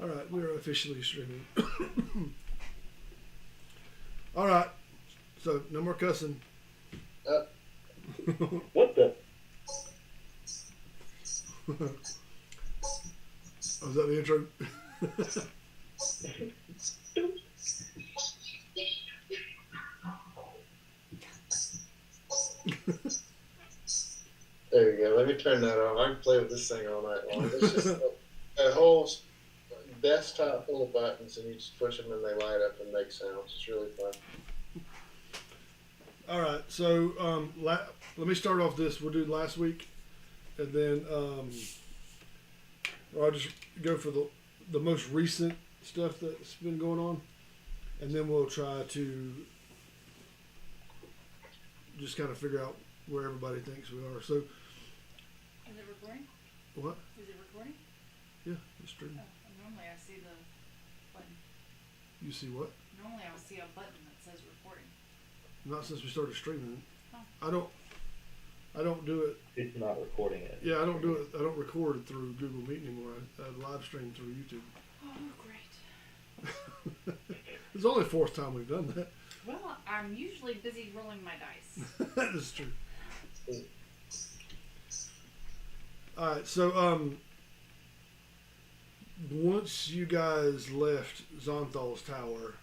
All right, we are officially streaming. All right, so no more cussing. What the? Oh, is that the intro? There you go. Let me turn that on. I can play with this thing all night long. It's just a whole desktop full of buttons, and you just push them and they light up and make sounds. It's really fun. All right, so let me start off this. We'll do last week, and then or I'll just go for the most recent stuff that's been going on, and then we'll try to just kind of figure out where everybody thinks we are. So, Is it recording? what? Is it recording? Yeah, it's streaming. Oh, normally I see the button. You see what? Normally I'll see a button that says recording. Not since we started streaming. Oh. I don't do it. It's not recording it. Yeah, I don't do it. I don't record it through Google Meet anymore. I live stream through YouTube. Oh, great. It's only the fourth time we've done that. Well, I'm usually busy rolling my dice. That is true. All right, so once you guys left Zonthal's tower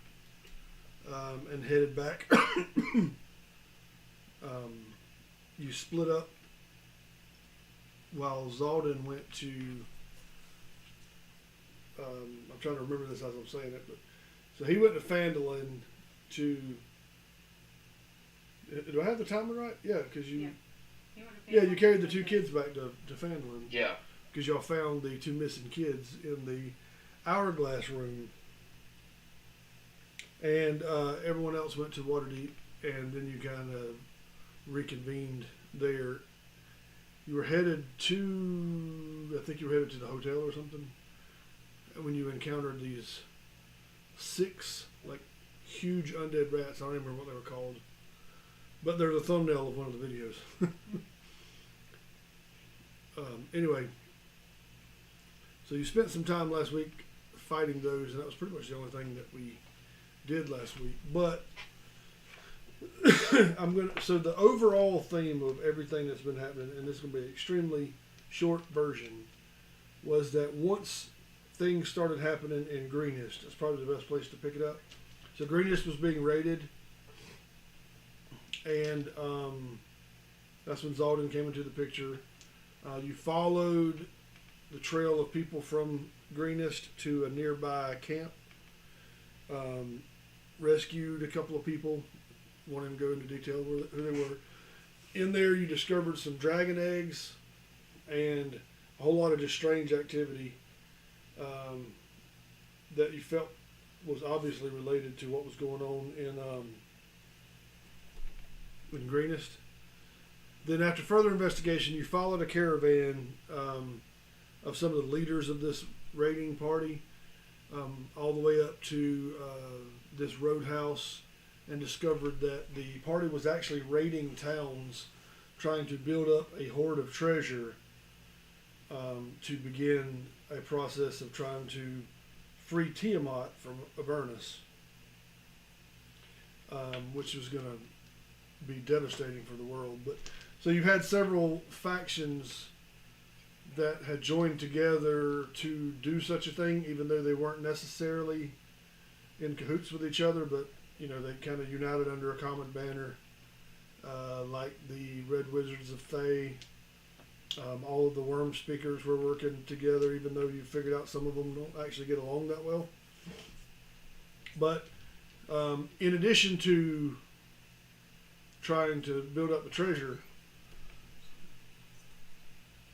and headed back, you split up while Zaldin went to. I'm trying to remember this as I'm saying it, but so he went to Phandalin to. Do I have the timer right? Yeah, because you. Yeah. Yeah, you carried the two kids back to Phandalin. Yeah. Because y'all found the two missing kids in the hourglass room. And everyone else went to Waterdeep, and then you kind of reconvened there. You were headed to, I think you were headed to the hotel or something, when you encountered these 6, like, huge undead rats. I don't even remember what they were called. But they're the thumbnail of one of the videos. Anyway, so you spent some time last week fighting those, and that was pretty much the only thing that we did last week. But so the overall theme of everything that's been happening, and this is gonna be an extremely short version, was that once things started happening in Greenest, that's probably the best place to pick it up. So Greenest was being raided, and that's when Zaldin came into the picture. You followed the trail of people from Greenest to a nearby camp. Rescued a couple of people. Won't even go into detail who they were. In there, you discovered some dragon eggs and a whole lot of just strange activity that you felt was obviously related to what was going on in Greenest. Then, after further investigation, you followed a caravan of some of the leaders of this raiding party all the way up to this roadhouse, and discovered that the party was actually raiding towns, trying to build up a hoard of treasure to begin a process of trying to free Tiamat from Avernus, which was going to be devastating for the world. But so you've had several factions that had joined together to do such a thing, even though they weren't necessarily in cahoots with each other, but you know, they kind of united under a common banner, like the Red Wizards of Thay. All of the Worm Speakers were working together, even though you figured out some of them don't actually get along that well. But in addition to trying to build up the treasure,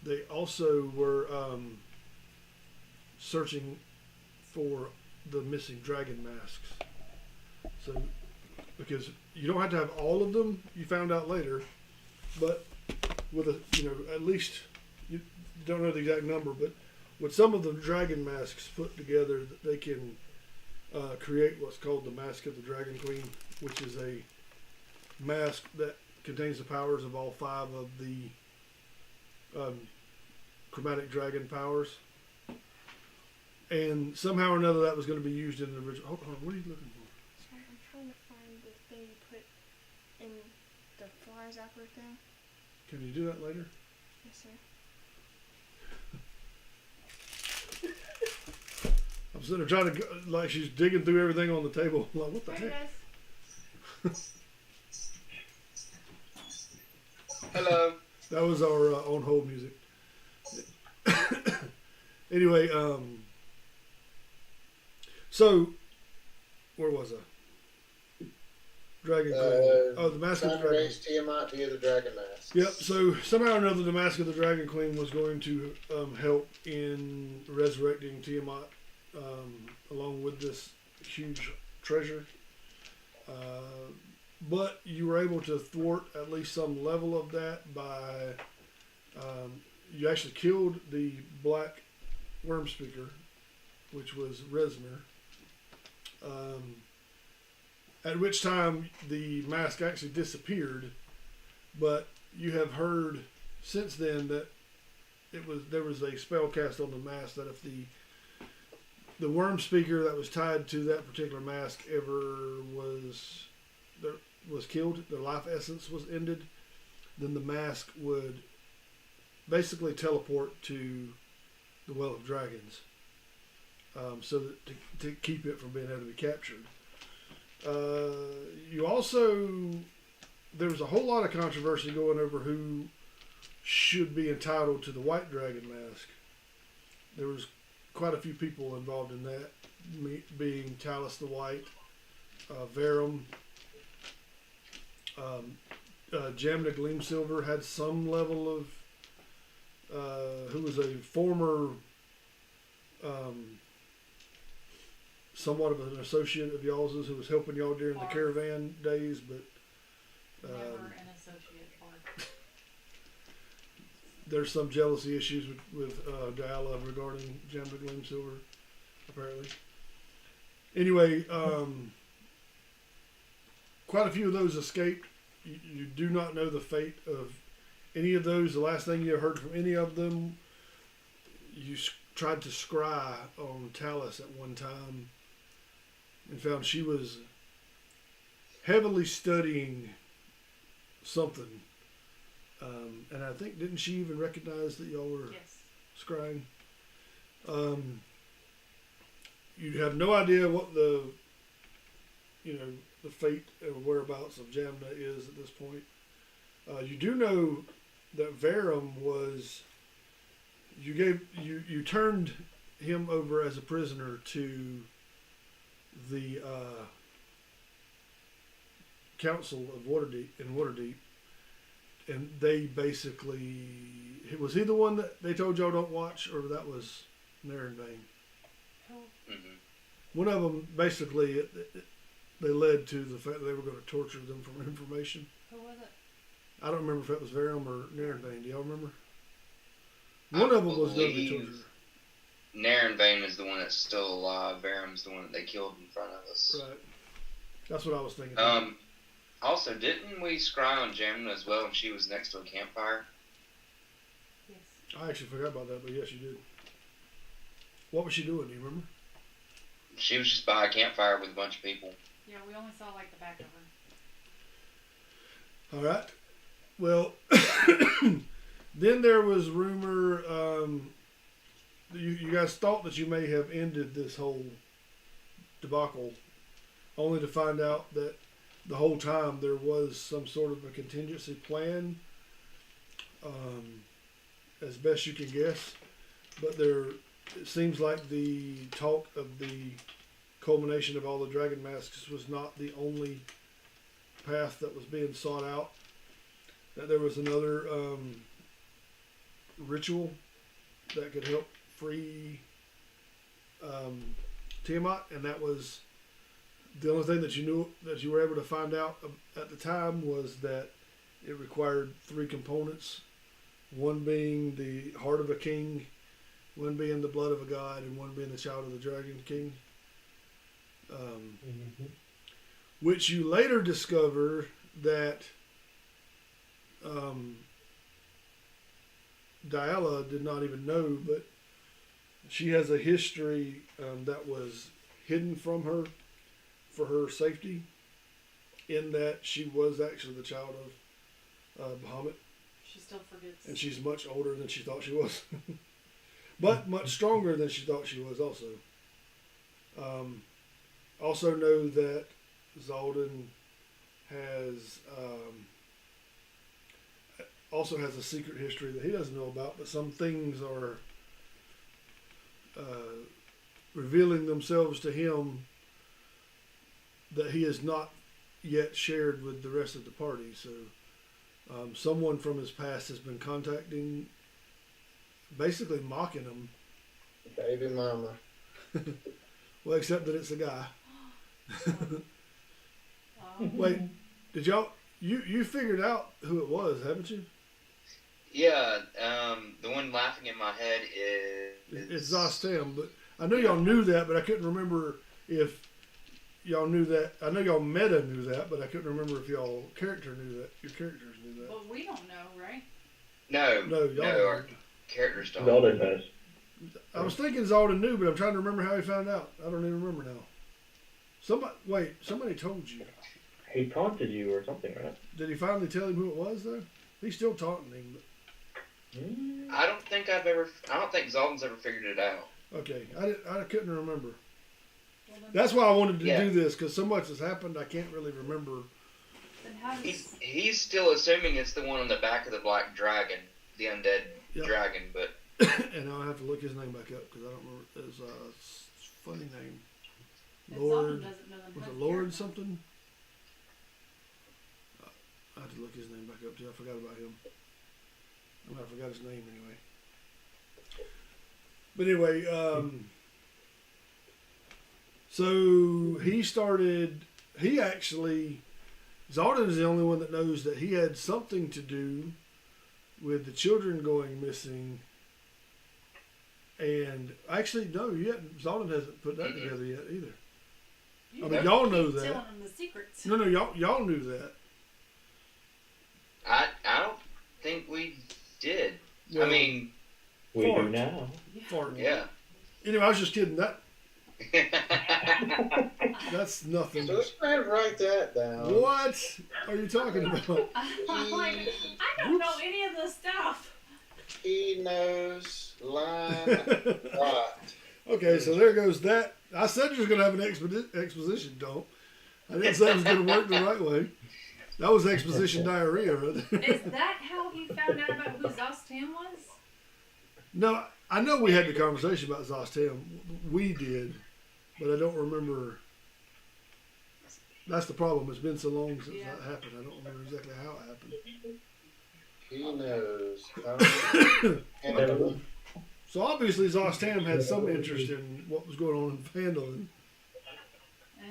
they also were searching for the missing dragon masks. So, because you don't have to have all of them, you found out later, but with at least you don't know the exact number, but with some of the dragon masks put together, they can create what's called the Mask of the Dragon Queen, which is a mask that contains the powers of all 5 of the chromatic dragon powers. and somehow or another that was going to be used in the original. Hold on, what are you looking for? Sorry, I'm trying to find the thing you put in the fly zapper thing. Can you do that later? Yes, sir. I'm sitting there trying to go, like she's digging through everything on the table. I'm like, what the There heck? it is. Hello. That was our on hold music. Anyway, so where was I? Dragon Queen. Oh, the Mask of the Trying to Dragon. raise Tiamat via the Dragon Mask. Yep. So somehow or another, the Mask of the Dragon Queen was going to help in resurrecting Tiamat, along with this huge treasure. But you were able to thwart at least some level of that by you actually killed the Black Worm Speaker, which was Resmer. At which time the mask actually disappeared, but you have heard since then that there was a spell cast on the mask that if the worm speaker that was tied to that particular mask ever was killed, their life essence was ended, then the mask would basically teleport to the Well of Dragons, so that to keep it from being able to be captured. You also, there was a whole lot of controversy going over who should be entitled to the White Dragon Mask. There was quite a few people involved in that, being Talus the White, Verum, Jamna Gleamsilver had some level of, who was a former, somewhat of an associate of y'all's who was helping y'all during the Barth. caravan days, but Never an associate Barth. there's some jealousy issues with Diala regarding Jamna Gleamsilver, apparently. Anyway, quite a few of those escaped. You do not know the fate of any of those. The last thing you heard from any of them, you tried to scry on Talus at one time and found she was heavily studying something. And I think, didn't she even recognize that y'all were Yes. scrying? You have no idea what the fate and whereabouts of Jamna is at this point. You do know that Verum was, you turned him over as a prisoner to the Council of Waterdeep, and they basically, was he the one that they told y'all don't watch, or that was Narenbane? Mm-hmm. One of them basically, they led to the fact that they were going to torture them for information. Who was it? I don't remember if that was Verum or Narenbane. Do y'all remember? One of them was going to be tortured. Narenbane is the one that's still alive. Verum's the one that they killed in front of us. Right. That's what I was thinking. Also, didn't we scry on Jamna as well when she was next to a campfire? Yes. I actually forgot about that, but yes, you did. What was she doing? Do you remember? She was just by a campfire with a bunch of people. Yeah, we only saw like the back of her. All right. Well, then there was rumor. You guys thought that you may have ended this whole debacle, only to find out that the whole time there was some sort of a contingency plan, as best you can guess. But it seems like the talk of the culmination of all the dragon masks was not the only path that was being sought out. That there was another ritual that could help free Tiamat, and that was the only thing that you knew, that you were able to find out at the time, was that it required 3 components, one being the heart of a king, one being the blood of a god, and one being the child of the Dragon King. Which you later discover that Diala did not even know, but She has a history that was hidden from her for her safety, in that she was actually the child of Bahamut, She still forgets. and she's much older than she thought she was, but much stronger than she thought she was also. Also know that Zaldin has also has a secret history that he doesn't know about, but some things are revealing themselves to him that he has not yet shared with the rest of the party. So someone from his past has been contacting, basically mocking him. Baby mama. Well, except that it's a guy. Oh. Wait, did y'all you figured out who it was, haven't you? Yeah, the one laughing in my head is It's Zostam, but I know y'all knew that, but I couldn't remember if y'all knew that. I know y'all meta knew that, but I couldn't remember if y'all character knew that. Your characters knew that. But we don't know, right? no, No, y'all. our characters don't. Zelda knows. I was thinking Zaldin knew, but I'm trying to remember how he found out. I don't even remember now. Somebody told you. He taunted you or something, right? Did he finally tell him who it was though? He's still taunting him. But, I don't think Zaldin's ever figured it out. okay, I couldn't remember. Well, then, That's why I wanted to Yeah. do this, because so much has happened. I can't really remember. then how does He's still assuming it's the one on the back of the black dragon, the undead Yep. dragon, but And I'll have to look his name back up because I don't remember his funny name. if Lord, Zaldin doesn't know, then was how it does Lord Garrett know? something? I have to look his name back up too. I forgot about him. I forgot his name anyway. But anyway, so he actually, Zaldin is the only one that knows that he had something to do with the children going missing. And actually, no, Zaldin hasn't put that together yet either. You I mean, y'all know keep that. telling him the secrets. No, y'all knew that. I don't think we did. Well, I mean, We Fart. do now. fart. yeah. Anyway, I was just kidding. That's nothing. So let's go ahead and write that down. What are you talking about? I'm like, I don't know any of this stuff. He knows line right. Okay, so there goes that. I said you was going to have an exposition dump. I didn't say it was going to work the right way. That was exposition diarrhea right there. Is that how he found out about who Zostam was? No, I know we had the conversation about Zostam. We did, but I don't remember. That's the problem. It's been so long since Yeah. that happened. I don't remember exactly how it happened. He knows. Never- So obviously Zostam had some interest in what was going on in Phandalin. Oh.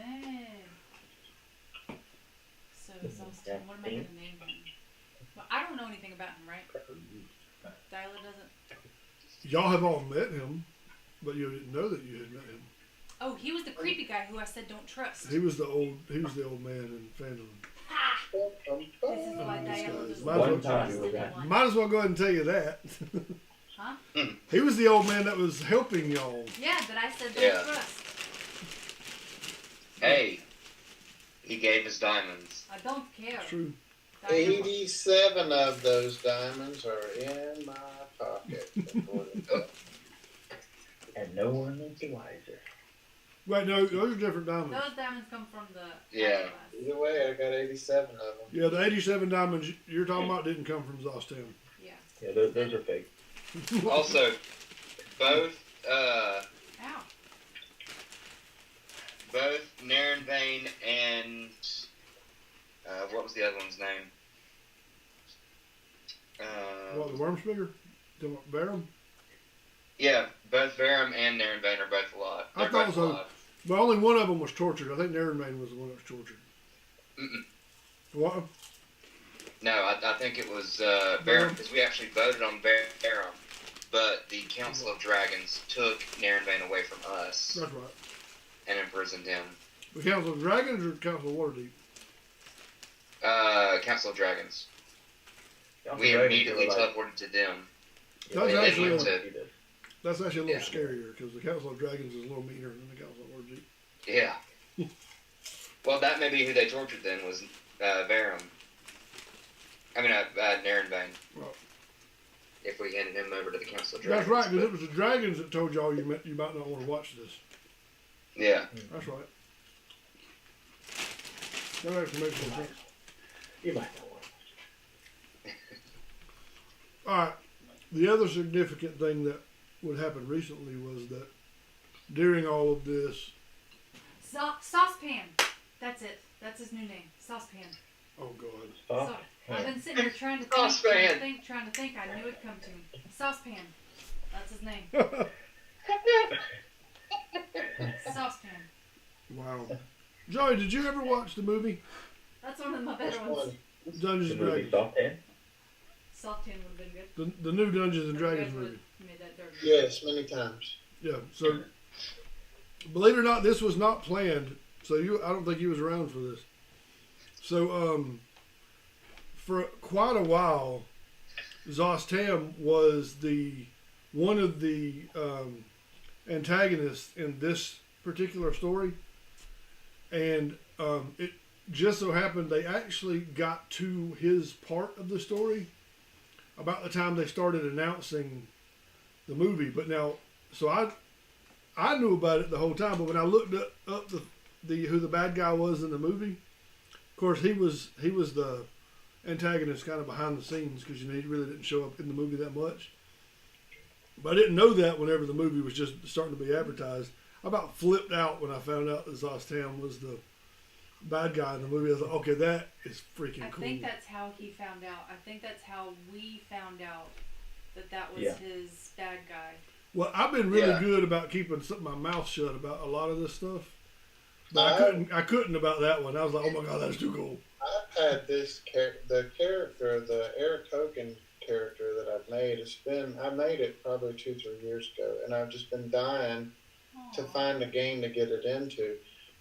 So Zostam, what am I going to name him? Well, I don't know anything about him, right? Dyla doesn't. Y'all have all met him, but you didn't know that you had met him. Oh, he was the creepy guy who I said don't trust. He was the old man in Phandalin. Ah! This is why These Dyla guys. doesn't Might as well- trust anyone. Might as well go ahead and tell you that. Huh? He was the old man that was helping y'all. Yeah, but I said don't Yeah. trust. Hey, he gave us diamonds. I don't care. True. Dyla- 87 of those diamonds are in my pocket. And no one is the wiser. Right, no, those are different diamonds. Those diamonds come from the Yeah. hourglass. Either way, I got 87 of them. Yeah, the 87 diamonds you're talking about didn't come from Zostam. Yeah. Yeah, those are fake. Also, both Ow. Naren Vane and what was the other one's name? What, the Wormspeaker? The Barum? Yeah, both Verum and Naren Vane are both alive. I They're thought both so. alive. But only one of them was tortured. I think Narenbane was the one that was tortured. Mm-mm. What? No, I think it was Verum because we actually voted on Verum, but the Council of Dragons took Naren Vane away from us That's right. and imprisoned him. The Council of Dragons or the Council of Waterdeep? Council of Dragons. Y'all We can immediately like- teleported to them. That's they actually didn't a- want to see this. That's actually a little Yeah. scarier because the Council of Dragons is a little meaner than the Council of Orgy. Yeah. Well, that may be who they tortured then was Verum. I mean, Narenbane. Well, If we handed him over to the Council of Dragons. that's right, because it was the dragons that told y'all you might not want to watch this. Yeah. That's right. That actually makes more sense. You might not want to. All right. The other significant thing that would happen recently was that during all of this, Saucepan. That's it. That's his new name. Saucepan. oh God, Stop. So, I've been sitting here trying to Saucepan. trying to think. I knew it'd come to me. Saucepan. That's his name. Saucepan. wow. Joey, did you ever watch the movie That's one of my Which better ones. one? Dungeons The and movie Dragons? Soft Hand? Saucepan would have been good. The new Dungeons and You Dragons guys movie. would've made that dirty. Yes, many times. Yeah. So, believe it or not, this was not planned. So I don't think you was around for this. So, for quite a while, Zostam was one of the antagonists in this particular story, and it just so happened they actually got to his part of the story about the time they started announcing the movie. But now, so I knew about it the whole time, but when I looked up the who the bad guy was in the movie, of course he was the antagonist kind of behind the scenes because he really didn't show up in the movie that much. But I didn't know that whenever the movie was just starting to be advertised. I about flipped out when I found out that Zostam was the bad guy in the movie. I was like, okay, that is freaking I cool. think that's how he found out. I think that's how we found out that was Yeah. his bad guy. Well, I've been really Yeah. good about keeping my mouth shut about a lot of this stuff. But I couldn't about that one. I was like, oh my God, that's too cool. I've had the character, the Eric Hogan character that I've made. I made it probably 2-3 years ago, and I've just been dying to Aw. find a game to get it into.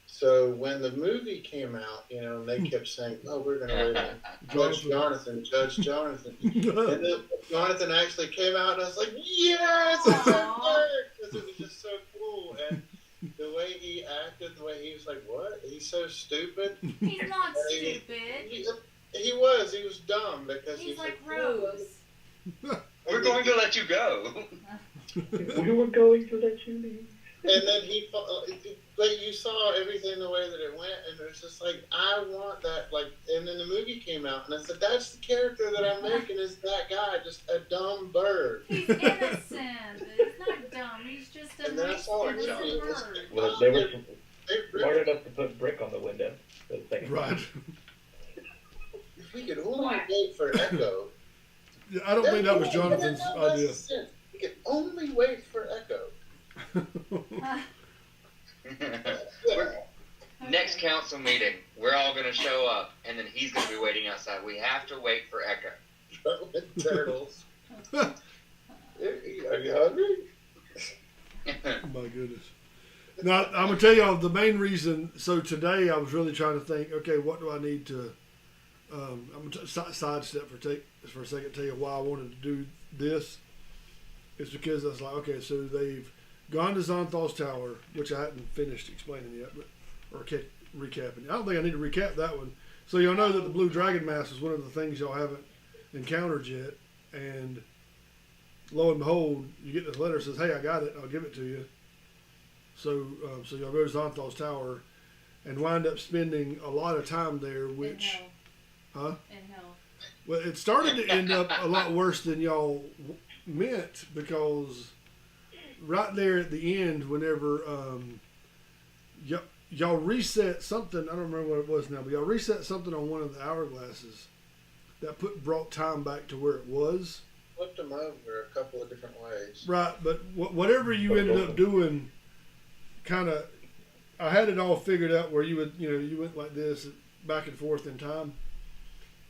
So when the movie came out, and they kept saying, "Oh, we're going to wait on Judge Jonathan." And then Jonathan actually came out, and I was like, "Yes, it's Aw. because it was just so cool." And the way he acted, the way he was like, "What? He's so stupid." He's not He- stupid. He was dumb because He's like "Oh, Rose. We're going to let you go. We were going to let you leave. And then but you saw everything the way that it went, and it was just like, I want that, and then the movie came out, and I said, that's the character that I'm making, is that guy, just a dumb bird. He's innocent. He's not dumb. He's just a And then I nice saw it, innocent it was- bird. Well, they were They smart ripped, enough to put brick on the window for the second Right. if we could only wait for Echo. Yeah, I don't think that was Jonathan's idea. We could only wait for Echo. Next council meeting, we're all going to show up, and then he's going to be waiting outside. We have to wait for Echo. Turtles. Are you hungry? My goodness. Now, I'm going to tell y'all the main reason. So today I was really trying to think, okay, what do I need to, I'm going to sidestep for a second, tell you why I wanted to do this. It's because I was like, okay, so they've gone to Zonthal's Tower, which I hadn't finished explaining yet, or recapping. I don't think I need to recap that one. So y'all know that the Blue Dragon Mask is one of the things y'all haven't encountered yet, and lo and behold, you get this letter that says, hey, I got it, I'll give it to you. So y'all go to Zonthal's Tower and wind up spending a lot of time there, which, In hell. huh? In hell. Well, it started to end up a lot worse than y'all meant, because right there at the end, whenever y'all reset something, I don't remember what it was now, but y'all reset something on one of the hourglasses that brought time back to where it was. Flipped them over a couple of different ways. Right, but whatever you ended up doing, kind of, I had it all figured out where you went like this back and forth in time.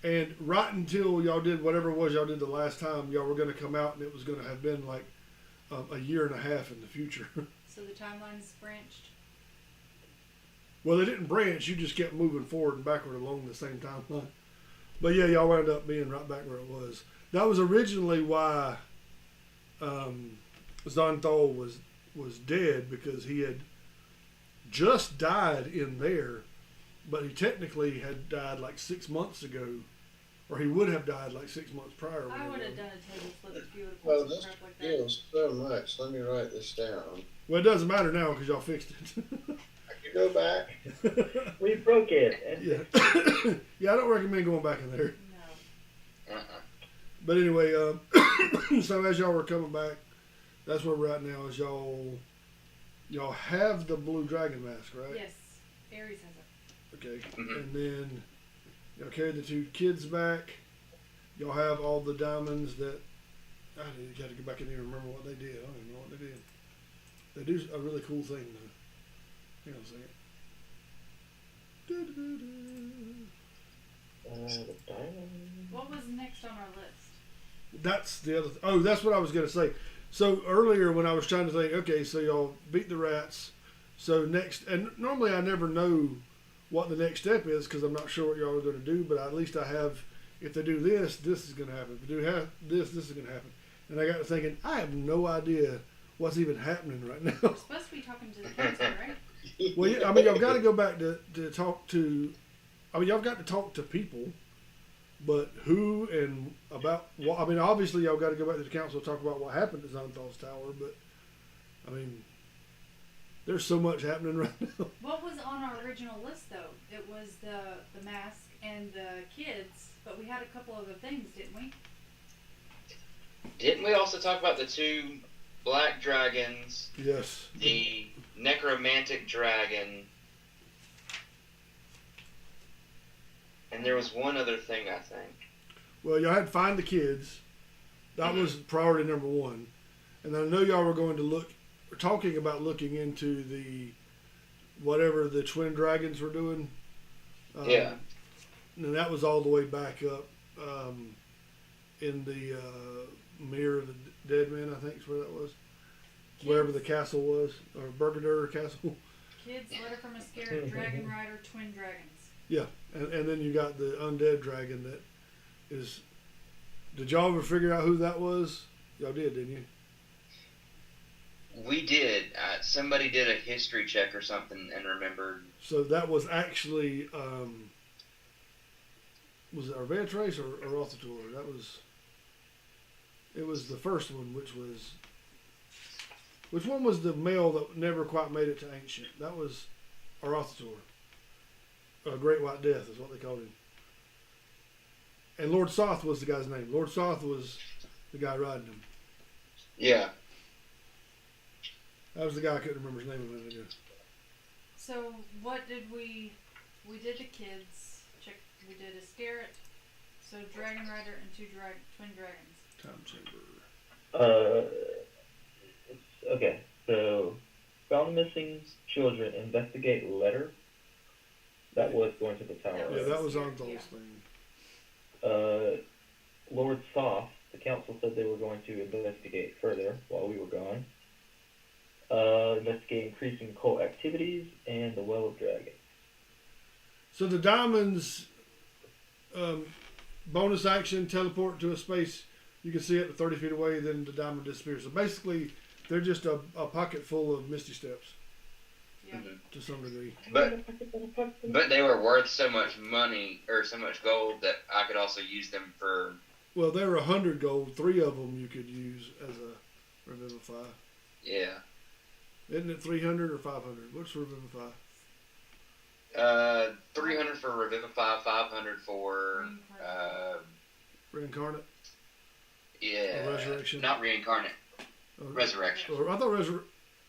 And right until y'all did whatever it was y'all did the last time, y'all were going to come out and it was going to have been like a year and a half in the future. So the timeline's branched. Well, they didn't branch. You just kept moving forward and backward along the same timeline. But yeah, y'all wound up being right back where it was. That was originally why Xanthal was dead because he had just died in there, but he technically had died like 6 months ago, or he would have died like 6 months prior. I would have done a table flip if you would have Well, put some this crap like that. feels so much. Let me write this down. Well, it doesn't matter now because y'all fixed it. I can go back. We broke it. Yeah, yeah. I don't recommend going back in there. No. But anyway, so as y'all were coming back, that's where we're at now. Is y'all have the blue dragon mask, right? Yes. Aries has it. Okay. Mhm. And then y'all carried the 2 kids back. Y'all have all the diamonds that I got to go back in here and remember what they did. I don't even know what they did. They do a really cool thing though. Hang on a second. The diamond. What was next on our list? That's the other. That's what I was gonna say. So earlier when I was trying to think, okay, so y'all beat the rats. So next, and normally I never know what the next step is because I'm not sure what y'all are going to do. But at least I have. If they do this, this is going to happen. If they do this is going to happen. And I got to thinking, I have no idea what's even happening right now. We're supposed to be talking to the council, right? Well, yeah, I mean, y'all got to go back to talk to. I mean, y'all got to talk to people, but who and about what? I mean, obviously, y'all got to go back to the council and talk about what happened at Zonthal's Tower. But I mean, there's so much happening right now. What was on our original list, though? It was the mask and the kids, but we had a couple other things, didn't we? Didn't we also talk about the 2 black dragons, Yes. the necromantic dragon, and there was one other thing, I think. Well, y'all had to find the kids. That was priority number 1. And I know y'all were going to look, talking about looking into the whatever the twin dragons were doing. Yeah. And that was all the way back up in the Mirror of the Dead Men, I think is where that was. Kids, Wherever the castle was, or Burgundy Castle. Kids, Letter from a Scared Dragon Rider, Twin Dragons. Yeah, and then you got the undead dragon that is. Did y'all ever figure out who that was? Y'all did, didn't you? We did. Somebody did a history check or something and remembered. So that was actually. Was it Arvantrace or Rothator? That was. It was the first one, which was. Which one was the male that never quite made it to Ancient? That was Rothator. Great White Death is what they called him. And Lord Soth was the guy's name. Lord Soth was the guy riding him. Yeah. That was the guy I couldn't remember his name a minute ago. So what did we did the kids, we did a Scarret, so Dragon Rider and 2 twin dragons. Time chamber. Okay, so found missing children, investigate letter. That was going to the tower. That Yeah, that was Scared, Onthal's yeah. thing. Lord Soft, the council said they were going to investigate further while we were gone. Investigate increasing cult activities and the Well of Dragons. So the diamonds, bonus action, teleport to a space you can see it at 30 feet away, then the diamond disappears. So basically, they're just a pocket full of Misty Steps Yeah. to some degree. But they were worth so much money or so much gold that I could also use them for. Well, they were 100 gold. 3 of them you could use as a Revivify. Yeah. Isn't it 300 or 500? What's Revivify? 300 for Revivify, 500 for Reincarnate? yeah. Or Resurrection? Not reincarnate. Or, Resurrection. or I thought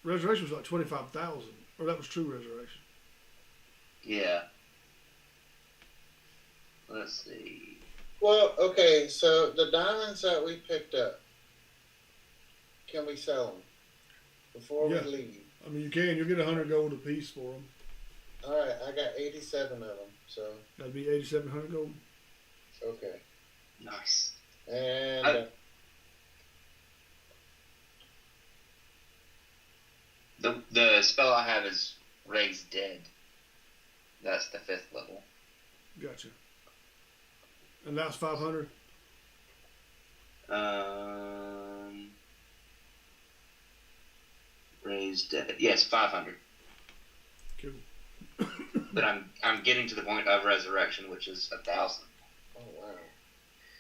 Resurrection was like 25,000. Or that was true Resurrection. Yeah. Let's see. Well, okay, so the diamonds that we picked up, can we sell them before Yeah. we leave? I mean, you can. You'll get 100 gold a piece for them. All right, I got 87 of them, so That'd be 8,700 gold. okay. Nice. And The spell I have is Raise Dead. That's the 5th level. Gotcha. And that's 500? Raise dead. Yes, 500. Cool. But I'm getting to the point of resurrection, which is 1,000. Oh wow.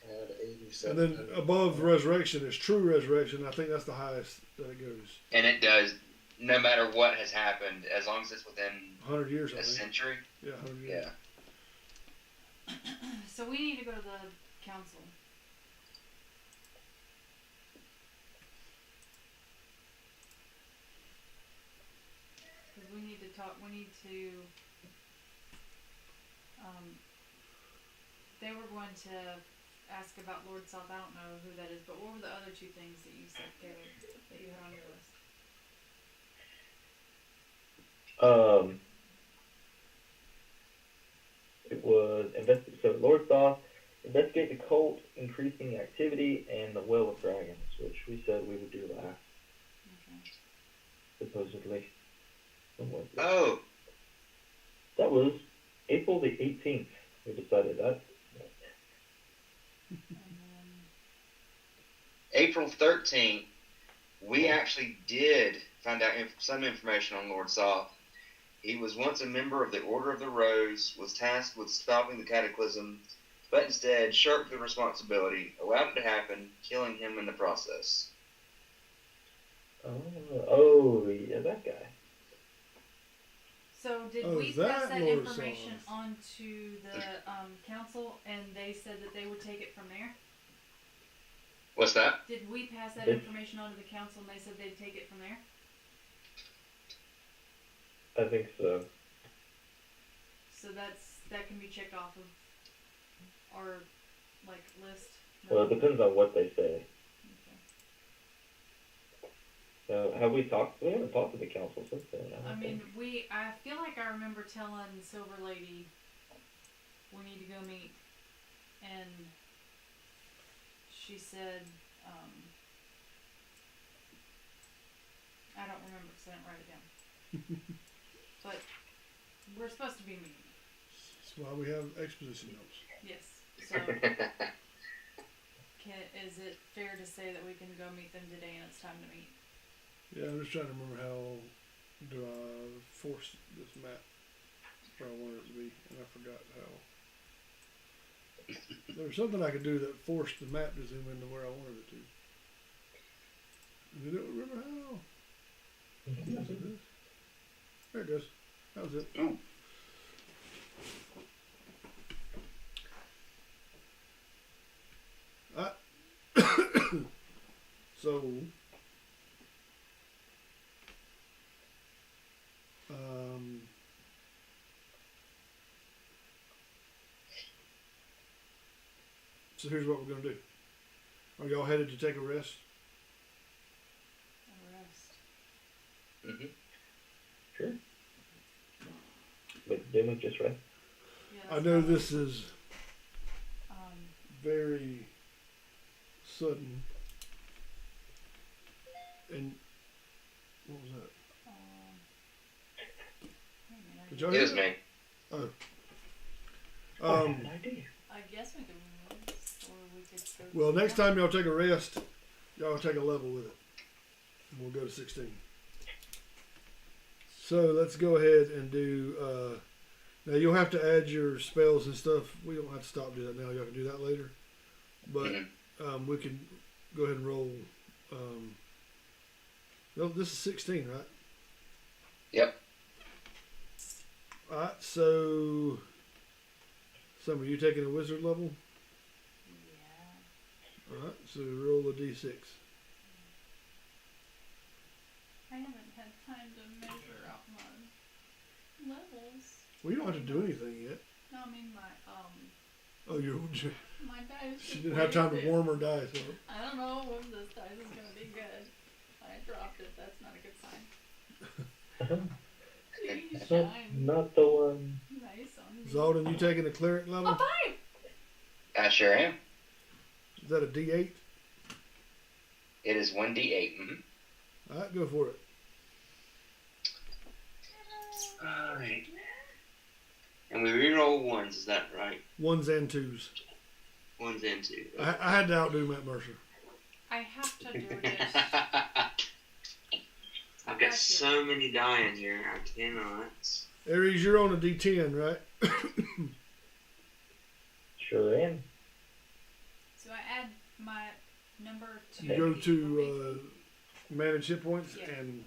I had And 87. then above resurrection is true resurrection. I think that's the highest that it goes. And it does, no matter what has happened, as long as it's within 100 years, I a think. century. Yeah, 100 years. Yeah. So we need to go to the council. Because we need to talk, we need to, they were going to ask about Lord South. I don't know who that is, but what were the other two things that you said, Caleb, that you had on your list? It was so Lord Thoth, investigate the cult, increasing activity, and the Well of Dragons, which we said we would do last, Okay. supposedly. Somewhere. Oh, That was April the 18th. We decided that. And then, April 13th, we actually did find out some information on Lord Soth. He was once a member of the Order of the Rose, was tasked with stopping the cataclysm, but instead shirked the responsibility, allowed it to happen, killing him in the process. Oh, yeah, that guy. so did Oh, we is pass that that Lord information Soth? on to the council, and they said that they would take it from there? What's that? Did we pass that Yes. information on to the council, and they said they'd take it from there? I think so. So that can be checked off of our list. Well, it depends on what they say. Okay. Have we talked? We haven't talked to the council since then. I mean, I feel like I remember telling Silver Lady we need to go meet, and she said, I don't remember because I didn't write it down. But we're supposed to be meeting. That's why we have exposition notes. Yes. So, is it fair to say that we can go meet them today and it's time to meet? Yeah, I'm just trying to remember how do I force this map where I want it to be, and I forgot how. There was something I could do that forced the map to zoom into where I wanted it to. And I don't remember how. Yes, it is. There it goes. That was it. Ooh. So, so here's what we're gonna do. Are y'all headed to take a rest? A rest. Hmm. Sure. But didn't we just rest? Yeah, I that's know fine. this is Um, very sudden. And what was that? wait a minute, Did It y'all was hear me. that? I had an idea. I guess we could rest, or we could go. Well, next time y'all take a rest, y'all take a level with it. And we'll go to 16. So let's go ahead and do, now you'll have to add your spells and stuff. We don't have to stop and do that now. Y'all can do that later. But Mhm. we can go ahead and roll. No, this is 16, right? Yep. Alright, so Summer, you taking a wizard level? Yeah. Alright, so roll a d6. I haven't had time to measure out my levels. Well, you don't have to do anything yet. No, I mean Oh, you're. my dice. She didn't have time to warm her dice up. I don't know if this dice is gonna be good. I dropped it. That's not a good sign. Jeez, shine. Not the one. Nice on me. Zalden, you taking a cleric level? A 5. I sure am. Is that a d8? It is 1d8. Mm-hmm. Alright, go for it. Alright. And we reroll ones, is that right? Ones and twos. Ones and two. I had to outdo Matt Mercer. I have to do this. I've got Gotcha. so many die in here. I cannot. Aries, you're on a D10, right? Sure am. So I add my number to. You go to manage hit points Yeah. and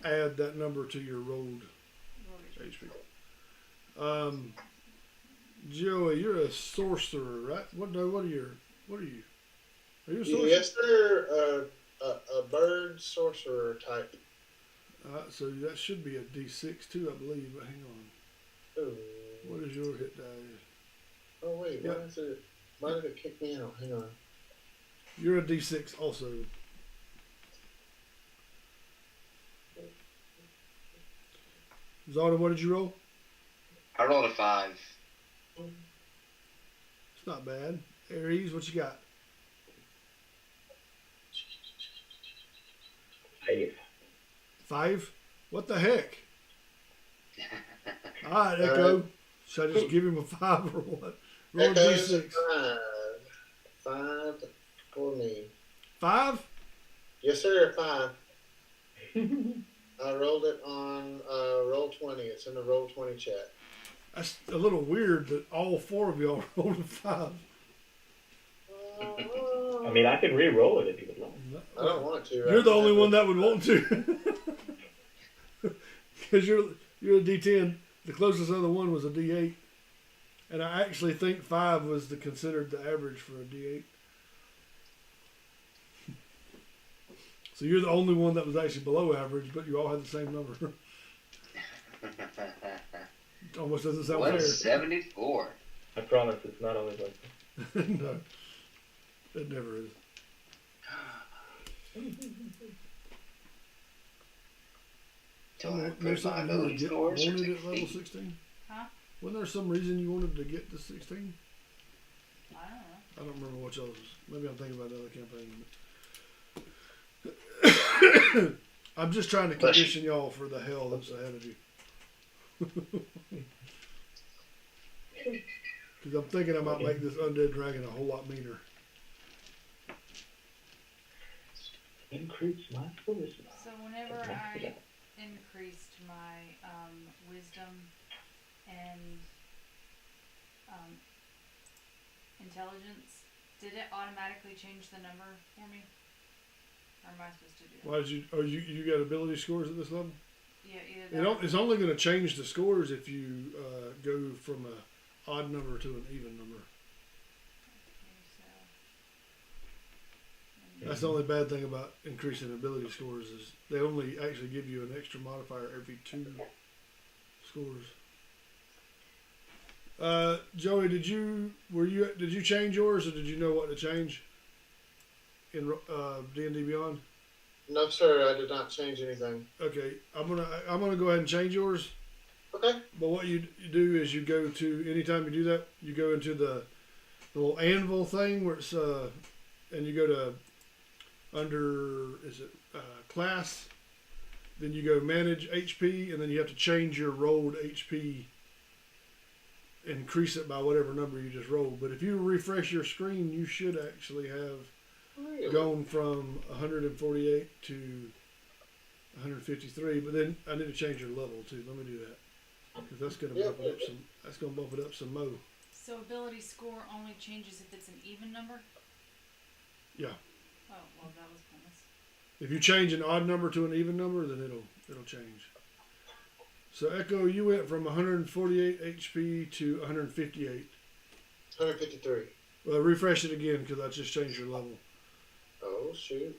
add that number to your rolled HP. Joey, you're a sorcerer, right? What are you? Are you a sorcerer? Yes, sir. A bird sorcerer type. So that should be a D6 too, I believe. But hang on. Ooh. What is your hit die? Oh wait, Yeah. why did it kick me out? Hang on. You're a D6 also. Zalda, what did you roll? I rolled a 5. It's not bad. Aries, what you got? 5. 5? What the heck? All right, Echo. Should I just give him a 5 or what? Roll a Echo's D6. 5 for me. 5? Yes, sir. 5. I rolled it on roll 20. It's in the roll 20 chat. That's a little weird that all 4 of y'all rolled a 5. I mean, I can re-roll it if you would like. I don't want to. You're the only one that would want to. Because you're a D10. The closest other one was a D8. And I actually think 5 was considered the average for a D8. So you're the only one that was actually below average, but you all had the same number. Almost doesn't sound fair. 174. I promise it's not always like that. No, it never is. Till I There's put my something you would ability get scores or wanted take at level feet. 16? Huh? Wasn't there some reason you wanted to get to 16? I don't know. I don't remember what y'all was. Maybe I'm thinking about another campaign. But I'm just trying to condition y'all for the hell that's ahead of you. Because I'm thinking I might make this undead dragon a whole lot meaner. Increase my charisma. So whenever I increased my wisdom and intelligence, did it automatically change the number for me? Or am I supposed to do that? Why did you? Oh, you got ability scores at this level? Yeah, either that. It's only going to change the scores if you go from a odd number to an even number. That's the only bad thing about increasing ability scores is they only actually give you an extra modifier every 2 scores. Joey, did you change yours or did you know what to change in D&D Beyond? No, sir. I did not change anything. Okay, I'm gonna go ahead and change yours. Okay. But what you do is you go to anytime you do that, you go into the little anvil thing where it's and you go to under class, then you go manage HP, and then you have to change your rolled HP, increase it by whatever number you just rolled. But if you refresh your screen, you should actually have Really? gone from 148 to 153. But then I need to change your level too. Let me do that because that's gonna bump it up some. That's gonna bump it up some more. So ability score only changes if it's an even number? Yeah. Oh, well, that was pointless. If you change an odd number to an even number, then it'll change. So Echo, you went from 148 HP to 158. 153. Well, refresh it again because I just changed your level. Oh shoot.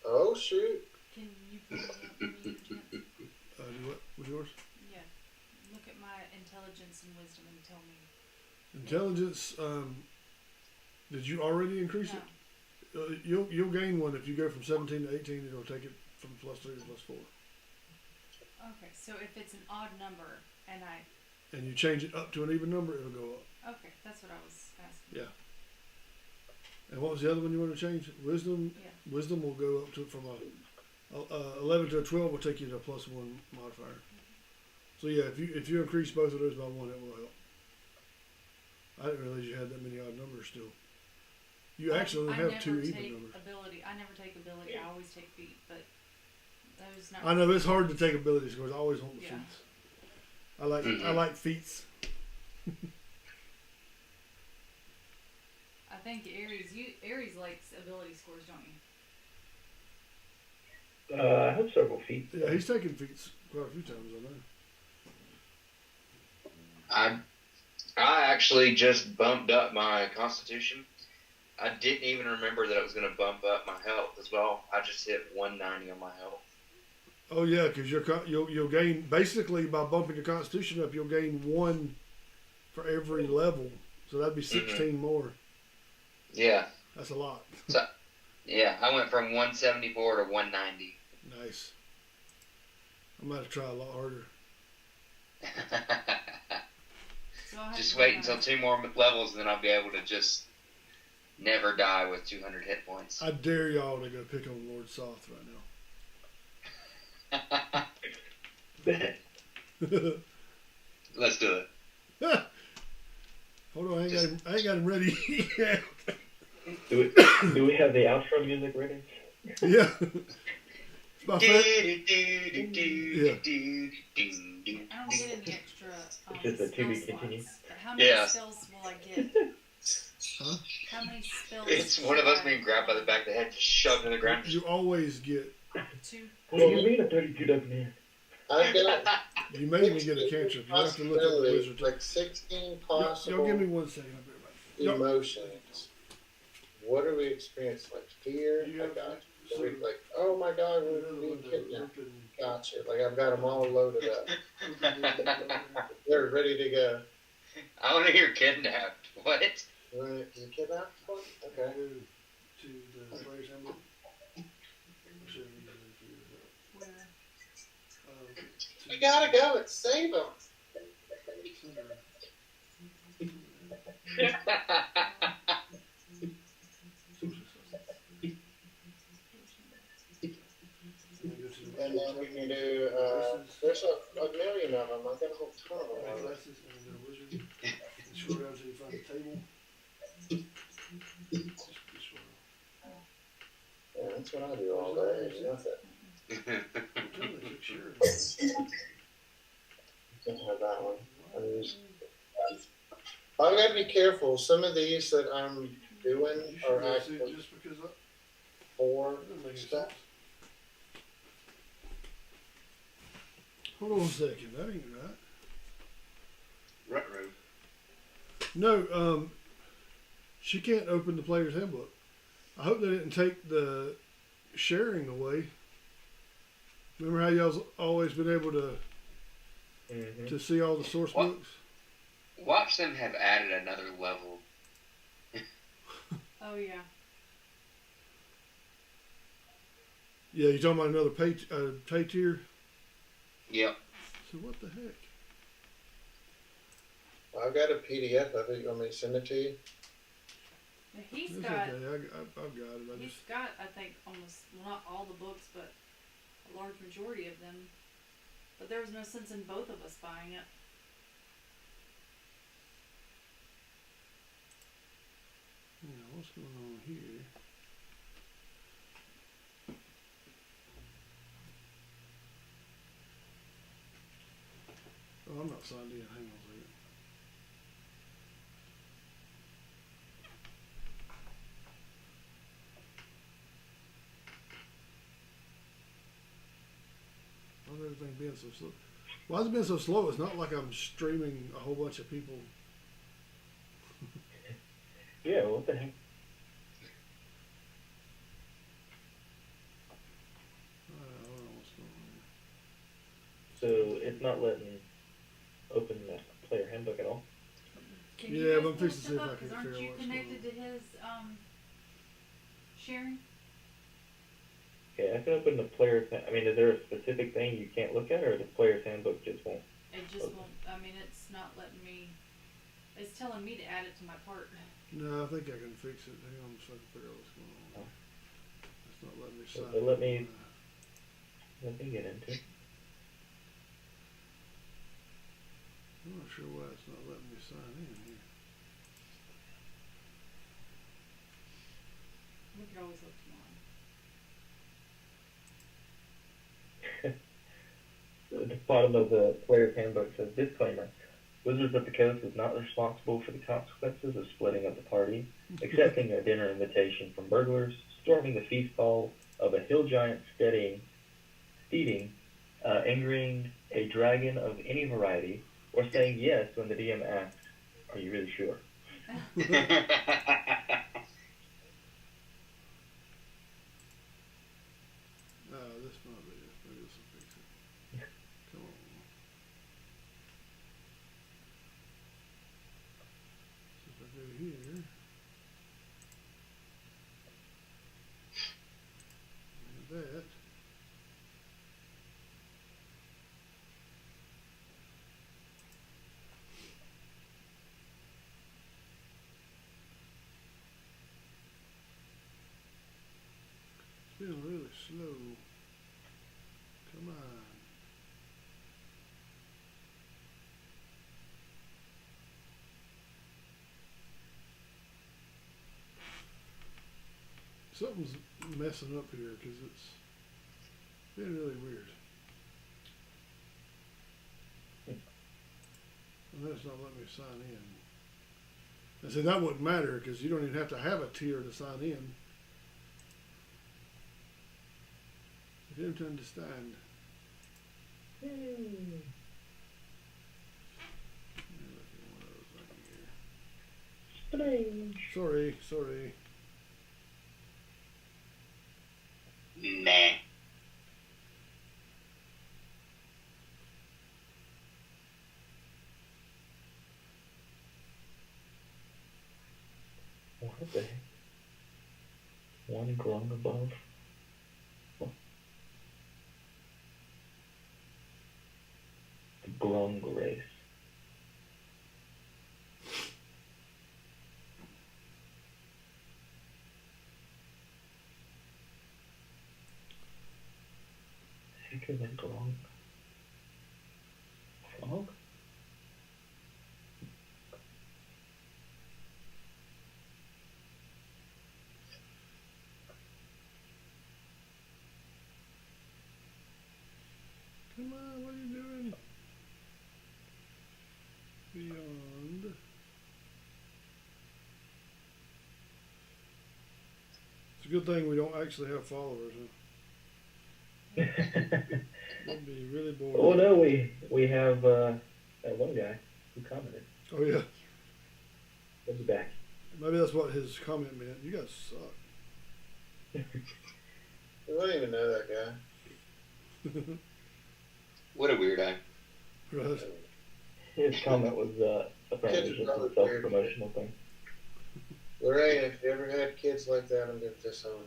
Oh shoot. Can you put it up for me, Jen? Do what was yours? Yeah. Look at my intelligence and wisdom and tell me. Intelligence. Did you already increase No. it? You'll gain one if you go from 17 to 18. It'll take it from +3 to +4. Okay, so if it's an odd number and And you change it up to an even number, it'll go up. okay, that's what I was asking. Yeah. And what was the other one you want to change? Wisdom. Yeah. Wisdom will go up to from a 11 to a 12 will take you to a +1 modifier. So yeah, if you increase both of those by 1, it will help. I didn't realize you had that many odd numbers still. You actually I have never two take even numbers. ability. I never take ability. I always take feat, but those not. I know it's hard to take ability scores. I always want the Yeah. feats. I like Mhm. feats. I think Aries likes ability scores, don't you? I have several feet. Yeah, he's taken feats quite a few times. I know. I actually just bumped up my constitution. I didn't even remember that it was going to bump up my health as well. I just hit 190 on my health. Oh yeah, because you'll gain basically by bumping your constitution up, you'll gain 1 for every level. So that'd be 16 more. Yeah, That's a lot. yeah. I went from 174 to 190. Nice. I'm gonna have to try a lot harder. So I'll have Just to wait do until that. 2 more levels, and then I'll be able to just never die with 200 hit points. I dare y'all to go pick on Lord Soth right now. Let's do it. Hold on, I ain't got him ready yet. Do we have the outro music ready? Yeah. It's my favorite. I don't get any extra It's just a to be spell continued. slots. But how many Yeah. spells will I get? Huh? How many spells? It's one of us will I- being grabbed by the back of the head, just shoved in the ground. You always get. 2. What do you mean a 32 duck man? I've got You made me get a cantrip. You have to look at the wizard. like 16 Y'all possible give me 1 second. I'll be right back. emotions. What do we experience? Like fear? You I have- got you. Like, oh my god, we're being kidnapped. Gotcha. Like, I've got them all loaded up. They're ready to go. I want to hear kidnapped. What? Is it kidnapped? Okay. To the player's handbook. Where? We gotta go and save them. And then we can do, there's a million of them. I've got a whole ton of them. Glasses and then a wizard. And scroll down until you find a table. Just scroll. Yeah, that's what I do all day. Nothing. Tell me, it's sure. You can have that one. I've got to be careful. Some of these that I'm doing You should are really see actually it just because that for doesn't make any stuff. sense. Hold on a second. That ain't right. Ruh-roh. No, she can't open the player's handbook. I hope they didn't take the sharing away. Remember how y'all's always been able to Mm-hmm. see all the source What? books? Watch them have added another level. Oh yeah. Yeah, you talking about another pay tier? Yep. So what the heck? I've got a PDF of it. You want me to send it to you? But he's It's got. okay. I've got it. I He's just got, I think, almost, well, not all the books, but a large majority of them. But there was no sense in both of us buying it. what's going on here? Oh, I'm not signed in. Hang on a second. Why's everything being so slow? Why is it being so slow? It's not like I'm streaming a whole bunch of people. Yeah, what the heck? Hold on, what's going on here? So it's not letting open the player handbook at all? Can Yeah, you but I'm guys fixing to see if pull I stuff can up? 'Cause aren't figure out you what's going connected to his sharing? Okay, I can open the player's. I mean, is there a specific thing you can't look at, or the player's handbook just won't? It just won't. I mean, it's not letting me. It's telling me to add it to my part. No, I think I can fix it. Hang on so I can figure out what's going on. It's not letting me sign. So let me- Let me get into it. I'm not sure why it's not letting me sign in here. at the bottom of the player's handbook says, disclaimer, Wizards of the Coast is not responsible for the consequences of splitting up the party, accepting a dinner invitation from burglars, storming the feast hall of a hill giant steeding, angering a dragon of any variety, or saying yes when the DM asks, are you really sure? This might be it. Maybe this will fix it. Come on. So if I go here. And that. It's feeling really slow. Come on. Something's messing up here because it's been really weird. And that's not letting me sign in. I said that wouldn't matter because you don't even have to have a tier to sign in. I didn't understand. Let me look at one of those right here. Sorry. Nah. What the heck? One grung above? The grung race. Heck is a grung? Frog? Come on, what are you doing? Beyond. It's a good thing we don't actually have followers, huh? That'd be really boring. Oh no, we have that one guy who commented. Oh yeah. He'll be back. Maybe that's what his comment meant. You guys suck. We don't even know that guy. What a weirdo. Right. His comment was apparently just a self-promotional thing. Lorraine, if you ever had kids like that, I'm going to disown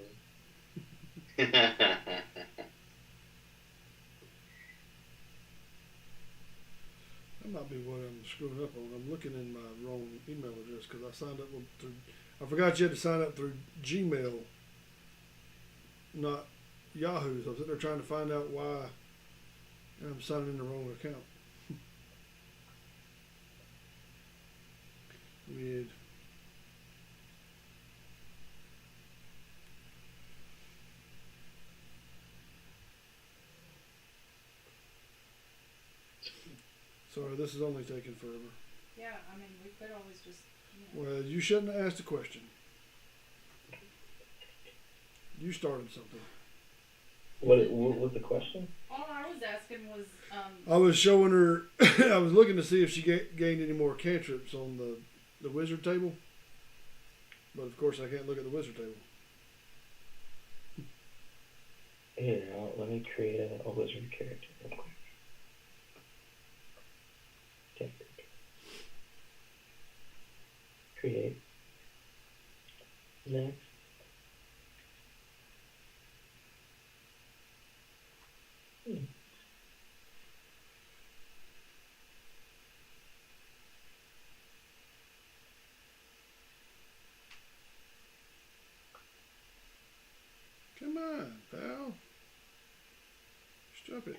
you. That might be what I'm screwing up on. I'm looking in my wrong email address because I signed up through. I forgot you had to sign up through Gmail, not Yahoo. So I was sitting there trying to find out why I'm signing in the wrong account. Weird. Sorry, this is only taking forever. Yeah, I mean, we could always just, you know. Well, you shouldn't have asked a question. You started something. What was the question? All I was asking was, I was showing her. I was looking to see if she gained any more cantrips on the wizard table, but of course I can't look at the wizard table. Here, let me create a wizard character real quick. Okay. Create. Next. Come on, pal. Stop it.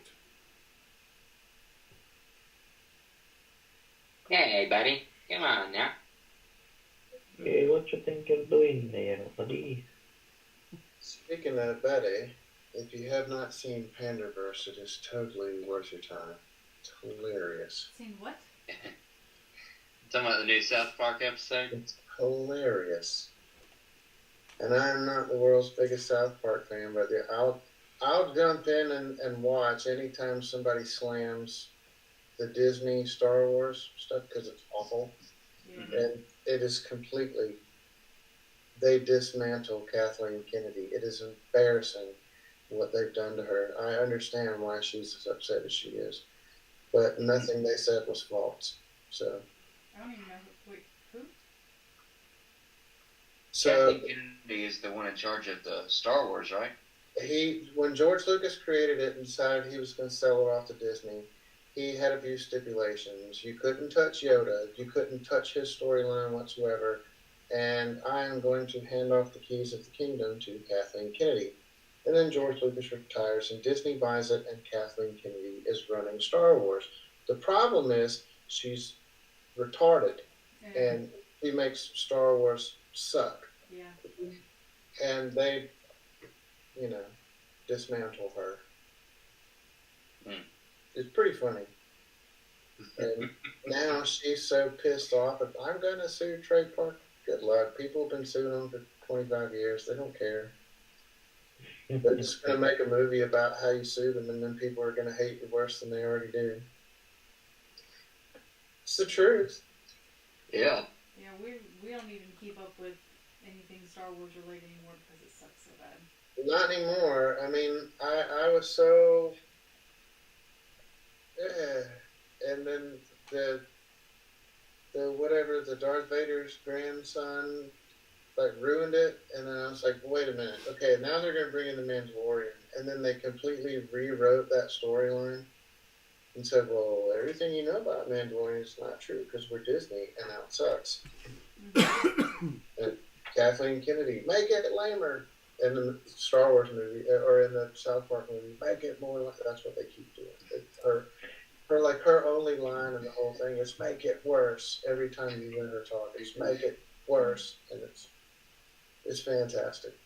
Hey, buddy. Come on now. Hey, what you think you're doing there, buddy? Speaking of Betty, If you have not seen Panderverse, it is totally worth your time. It's hilarious. Seen what? Talking about the new South Park episode? It's hilarious. And I'm not the world's biggest South Park fan, but yeah, I'll jump in and watch anytime somebody slams the Disney Star Wars stuff because it's awful. Yeah. And it is completely, they dismantle Kathleen Kennedy. It is embarrassing what they've done to her. I understand why she's as upset as she is, but nothing they said was false. So, I don't even know wait, who? so Kathleen Kennedy is the one in charge of the Star Wars, right? when George Lucas created it and decided he was going to sell it off to Disney, he had a few stipulations. You couldn't touch Yoda. You couldn't touch his storyline whatsoever. And I am going to hand off the keys of the kingdom to Kathleen Kennedy. And then George Lucas retires, and Disney buys it, and Kathleen Kennedy is running Star Wars. The problem is she's retarded, and she makes Star Wars suck. Yeah. And they, dismantle her. Hmm. It's pretty funny. And now she's so pissed off. If I'm going to sue Trey Parker, good luck. People have been suing them for 25 years. They don't care. They're just going to make a movie about how you sue them, and then people are going to hate you worse than they already do. It's the truth. Yeah. Yeah, we don't even keep up with anything Star Wars related anymore because it sucks so bad. Not anymore. I mean, I was so... And then the Darth Vader's grandson, ruined it, and then I was like, wait a minute, okay, now they're going to bring in the Mandalorian, and then they completely rewrote that storyline and said, well, everything you know about Mandalorian is not true because we're Disney, and now it sucks. And Kathleen Kennedy, make it lamer. In the Star Wars movie, or in the South Park movie, make it more like, that's what they keep doing. Her only line in the whole thing is make it worse every time you hear her talk. It's make it worse, and it's fantastic.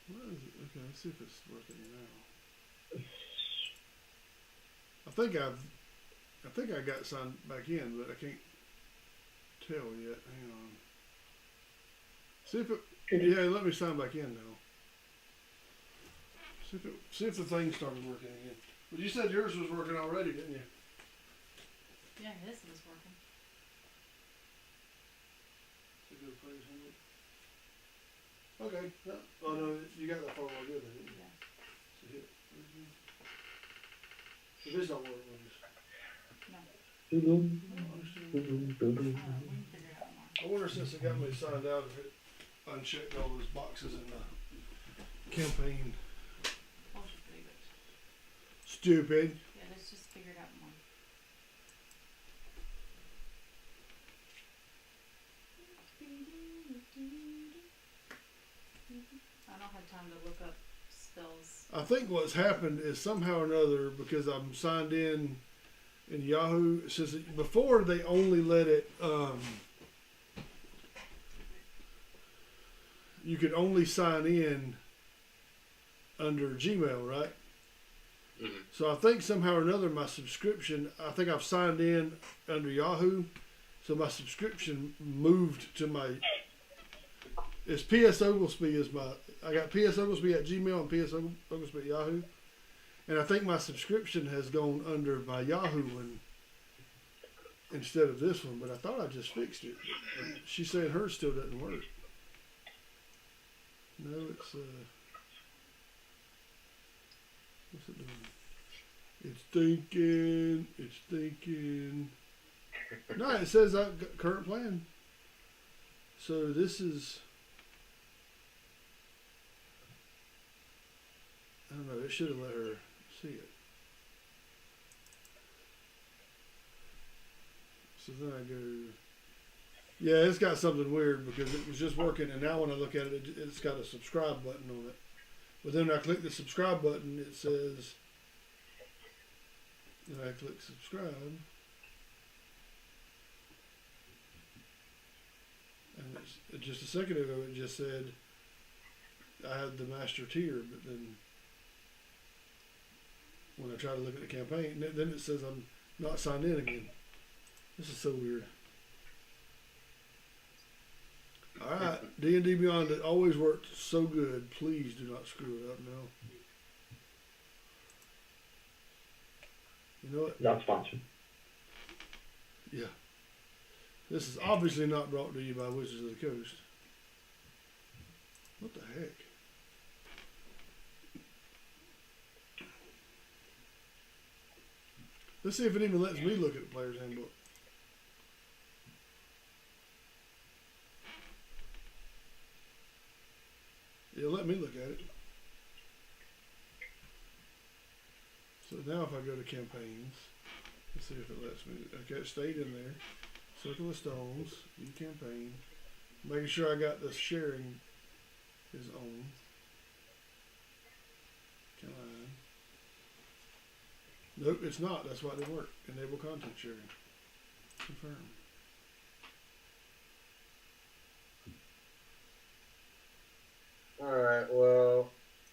What is it? Okay, let's see if it's working now. I think I got signed back in, but I can't tell yet. Hang on. See if it. Yeah, let me sign back in now. See if the thing started working again. But you said yours was working already, didn't you? Yeah, his is working. Okay. No. Oh no, you got that far all good, didn't you? Yeah. So hit. If this don't work, we'll just. We can figure it out more. I wonder since it got me signed out if it unchecked all those boxes in the campaign. We'll just leave it. Stupid. Yeah, let's just figure it out more. I don't have time to look up spells. I think what's happened is somehow or another, because I'm signed in Yahoo, since before they only let it, you could only sign in under Gmail, right? Mhm. So I think somehow or another my subscription, I think I've signed in under Yahoo, so my subscription moved to my, it's PS Oglesby is my, I got PS Oglesby at Gmail and PS Oglesby at Yahoo. And I think my subscription has gone under my Yahoo one instead of this one, but I thought I just fixed it. She's saying hers still doesn't work. No, it's what's it doing? It's thinking. No, it says I've got current plan. So this is, I don't know, it should have let her see it. So then I go, yeah, it's got something weird because it was just working, and now when I look at it, it's got a subscribe button on it. But then when I click the subscribe button, it says, and I click subscribe, And just a second ago, it just said I had the master tier, but then when I try to look at the campaign, then it says I'm not signed in again. This is so weird. All right, D&D Beyond, it always worked so good. Please do not screw it up now. You know what? Not sponsored. Yeah. This is obviously not brought to you by Wizards of the Coast. What the heck? Let's see if it even lets me look at the player's handbook. It'll let me look at it. So now if I go to campaigns, let's see if it lets me. Okay, it stayed in there. Circle of Stones, new campaign. Making sure I got the sharing is on. Can I? Nope, it's not. That's why it didn't work. Enable content sharing. Confirm. Alright, well,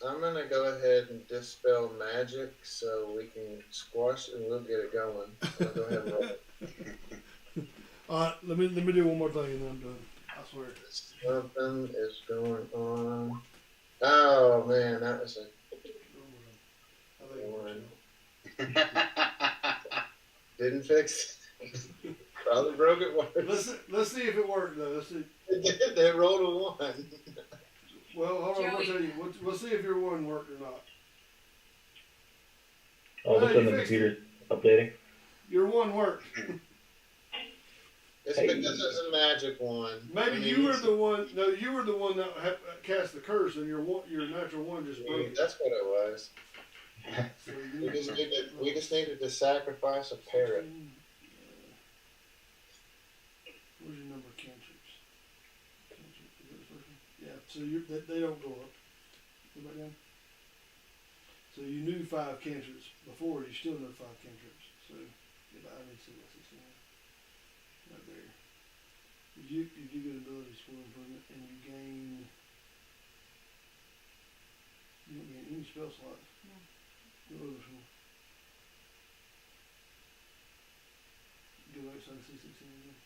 I'm gonna go ahead and dispel magic so we can squash it and we'll get it going. I'll go ahead and roll it. Let me do one more thing and then I'm done. I swear. Something is going on. Oh man, that was a I think it works didn't fix it. Probably broke it now. once. Let's see if it worked though. Let's see. They rolled a 1. Well, hold on. I'll Joey. tell you. We'll see if your one worked or not. All of No, a you sudden the fixed computer's updating. Your one worked. It's because it's a magic one. Maybe I mean, you were the one. No, you were the one that cast the curse, and your natural one just broke it. That's what it was. So We just needed to sacrifice a parrot. Where's your number of cantrips? Cantrip, is that the first one? Yeah. So they don't go up. Go back down. So you knew 5 cantrips before. You still know 5 cantrips. So if I need to see what 16. Right there. You get ability score improvement, and you gain. You don't gain any spell slots. No. Go over some. Go back so I can see 16 again.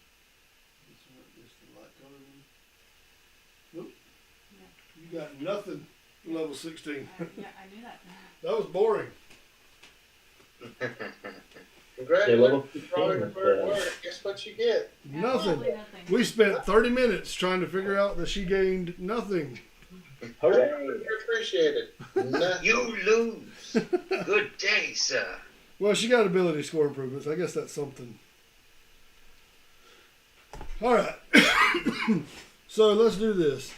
This one, this the light color one. Nope. No. You got nothing. Level 16. Yeah, I knew that. That was boring. Congratulations level on your 16 first is, work. Guess what you get? Nothing. Absolutely nothing. We spent 30 minutes trying to figure out that she gained nothing. Hooray! You appreciate it. Nothing. You lose. Good day, sir. Well, she got ability score improvements. I guess that's something. All right. So let's do this.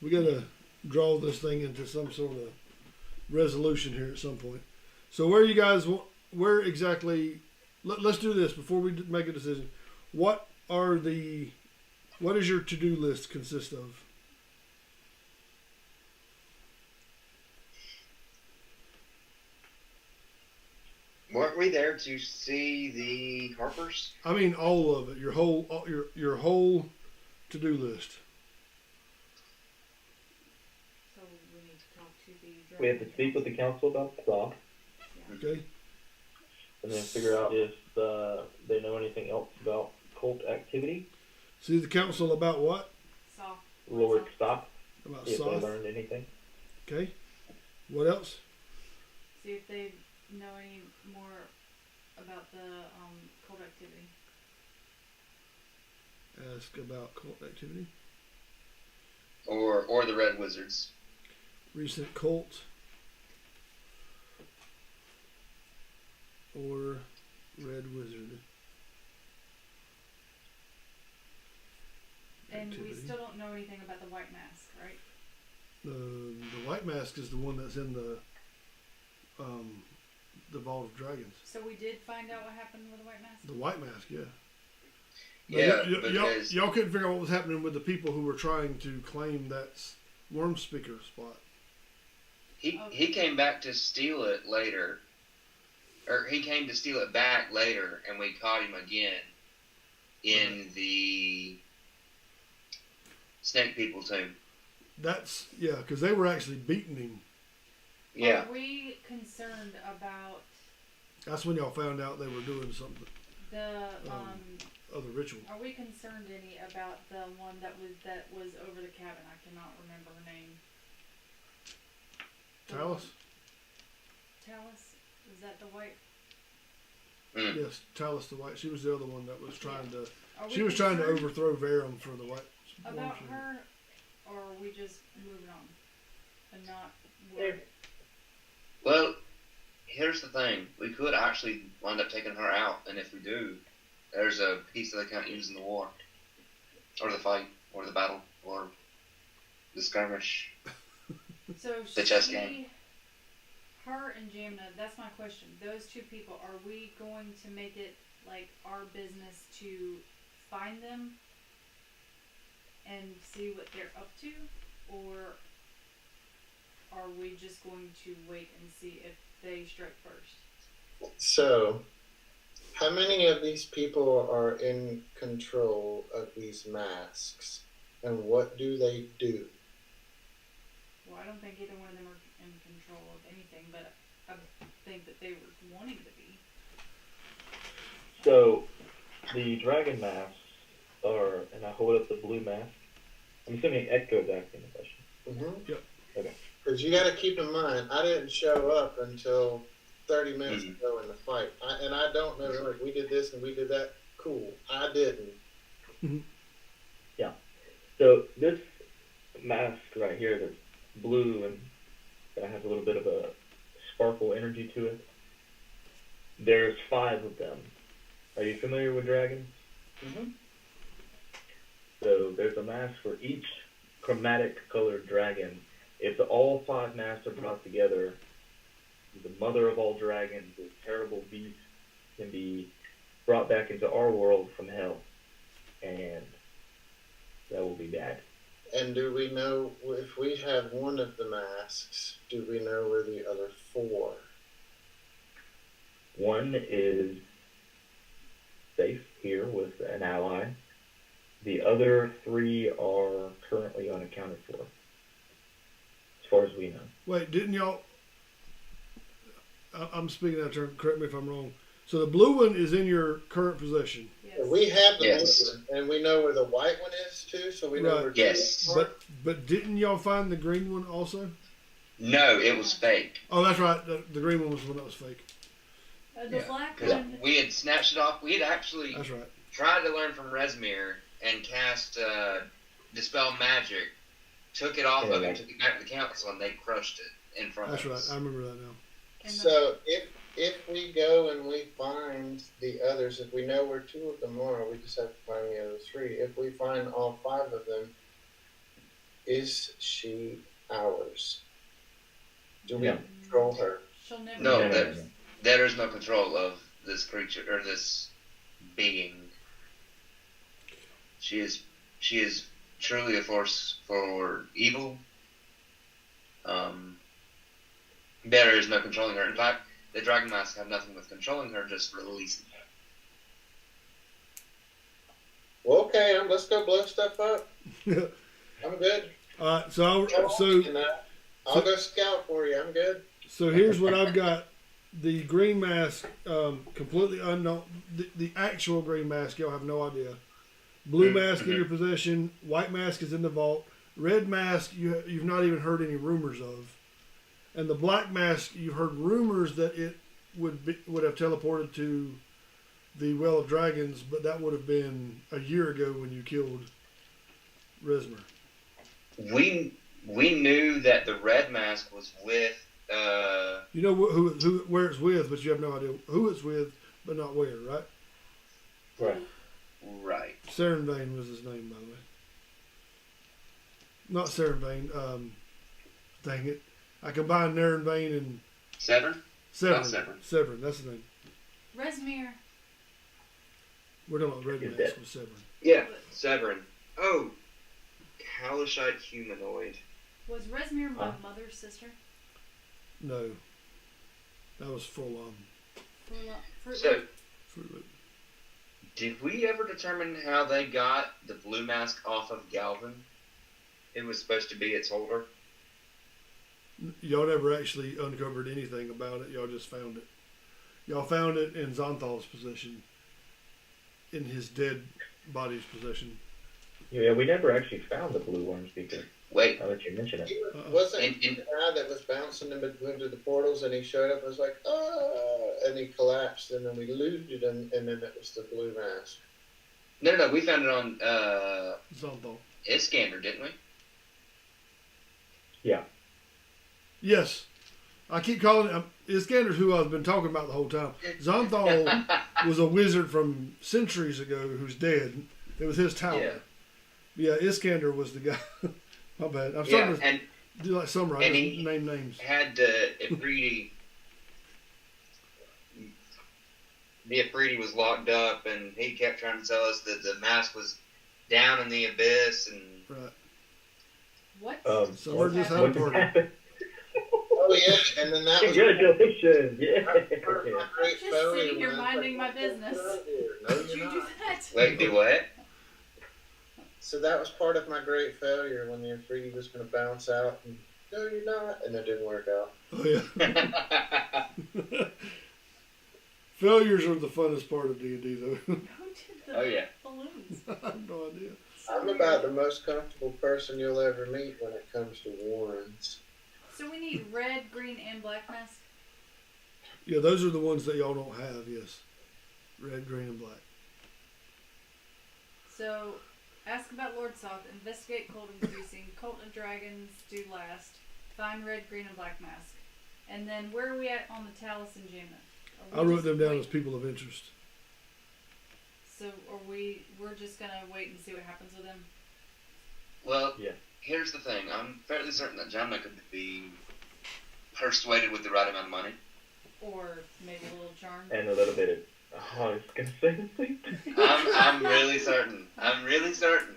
We got to draw this thing into some sort of resolution here at some point. So where you guys, where exactly, let's do this before we make a decision. What does your to-do list consist of? Weren't we there to see the Harpers? I mean, all of it. Your whole to-do list. So we need to talk to the. We have to speak with the council about the soft, Okay. and then figure out if they know anything else about cult activity. See the council about what? Soft. Lord Stop, About see if they Soth. learned anything. Okay. What else? See if they know any more about the cult activity. Ask about cult activity. Or the Red Wizards? Recent cult. Or Red Wizard. And we Activity. still don't know anything about the White Mask, right? The White Mask is the one that's in the Vault of Dragons. So we did find out what happened with the White Mask? The White Mask, yeah. Yeah, y'all, because y'all couldn't figure out what was happening with the people who were trying to claim that Worm Speaker spot. he came back to steal it later. Or he came to steal it back later, and we caught him again. in the Snake People tomb. That's yeah, because they were actually beating him. Yeah. Are we concerned about That's when y'all found out they were doing something the other ritual. Are we concerned any about the one that was over the cabin? I cannot remember her name. Talus? Talus? Is that the white? Yes, Talus the White. She was the other one that was trying to. Are She we was trying to concerned overthrow Verum for the White. about Worm. her, or are we just moving on and not worried? Well, here's the thing. We could actually wind up taking her out, and if we do, there's a piece that they can't use in the war, or the fight, or the battle, or the skirmish. So The chess game. Her and Jamna, that's my question. Those two people, are we going to make it like our business to find them and see what they're up to, or are we just going to wait and see if they strike first? So, how many of these people are in control of these masks, and what do they do? Well, I don't think either one of them are in control of anything, but I think that they were wanting to be. So, the dragon masks are, and I hold up the blue mask. I'm assuming Echo's asking the question. Mm-hmm. Yep. Okay. Because you got to keep in mind, I didn't show up until 30 minutes ago in the fight. I don't know, like, we did this and we did that. Cool. I didn't. So, this mask right here that's blue and that has a little bit of a sparkle energy to it, there's 5 of them. Are you familiar with dragons? Mm-hmm. So there's a mask for each chromatic colored dragon. If all 5 masks are brought together, the mother of all dragons, this terrible beast, can be brought back into our world from hell. And that will be bad. And do we know, if we have one of the masks, do we know where the other 4? One is safe here with an ally. The other 3 are currently unaccounted for, as far as we know. Wait, didn't y'all? I'm speaking out of turn. Correct me if I'm wrong. So the blue one is in your current possession, Yes. We have the Yes. blue one, and we know where the white one is too, so we know Right. where Yes. two are. but didn't y'all find the green one also? No, it was fake. Oh, that's right. The green one was the one that was fake. The Yeah. black Because one. we had snatched it off. We had actually That's right. tried to learn from Resmir and cast Dispel Magic, took it off of him, took it back to the council, and they crushed it in front That's of right. us. I remember that now. And the- So if we go and we find the others, if we know where 2 of them are, we just have to find the other 3. If we find all 5 of them, is she ours? Do we No. control her? She'll never. No, be that- ours. There is no control of this creature or this being. She is truly a force for evil. There is no controlling her. In fact, the dragon masks have nothing with controlling her, just releasing her. Well, okay, let's go blow stuff up. I'm good. So I'll go scout for you. I'm good. So here's what I've got. The green mask, completely unknown. The actual green mask, y'all have no idea. Blue mask in your possession. White mask is in the vault. Red mask, you've not even heard any rumors of. And the black mask, you've heard rumors that it would have teleported to the Well of Dragons, but that would have been a year ago when you killed Resmer. We knew that the red mask was with. You know who where it's with, but you have no idea who it's with, but not where, right? Right. Right. Sarenvain was his name, by the way. Not Sarenvain. Dang it. I combined Narenvain and Severn? Severin. Severin. Severin, that's the name. Resmir. We're talking about Red Is Mask that- with Severin. Yeah, Severin. Oh, Halishite humanoid. Was Resmir my Huh? mother's sister? No. That was full Fruit So, Fruit Loop. Did we ever determine how they got the blue mask off of Galvin? It was supposed to be its holder. Y'all never actually uncovered anything about it. Y'all just found it. Y'all found it in Zonthal's possession, in his dead body's possession. Yeah, we never actually found the blue worm speaker. Wait, Now that you mention it. Wasn't And- he the guy that was bouncing in between the portals, and he showed up and was like, and he collapsed, and then we looted him, and then it was the blue mask. no, we found it on Zonthal. Iskander, didn't we? Yes. I keep calling it. Iskander's who I've been talking about the whole time. Zonthal was a wizard from centuries ago who's dead. It was his tower. Yeah, Iskander was the guy. My bad. I'm starting to and do like summarize, and just he- name names. had Ifriti. The Ifriti was locked up, and he kept trying to tell us that the mask was down in the abyss, and Right. What? So we're just having a what party. happened? Oh yeah, and then that was Congratulations! Yeah. my great I'm just failure sitting here when I minding my was like, business. No, Did you're you not. do that? wait, do what? So that was part of my great failure when the Afridi was going to bounce out. And, no, you're not, and it didn't work out. Oh yeah. Failures are the funnest part of D&D though. Who did the Oh yeah. balloons? I have no idea. I'm about the most comfortable person you'll ever meet when it comes to warrens. So we need red, green, and black mask. Yeah, those are the ones that y'all don't have. Yes, red, green, and black. So ask about Lord Soth, investigate cold increasing, cult of dragons do last, find red, green, and black mask. And then where are we at on the Talus and Jamna? I wrote them down as people of interest. So are we're just gonna wait and see what happens with them? Well, Yeah. here's the thing. I'm fairly certain that Jamna could be persuaded with the right amount of money. Or maybe a little charm? And a little bit of. Oh, I was gonna say the same thing. I'm really certain. I'm really certain.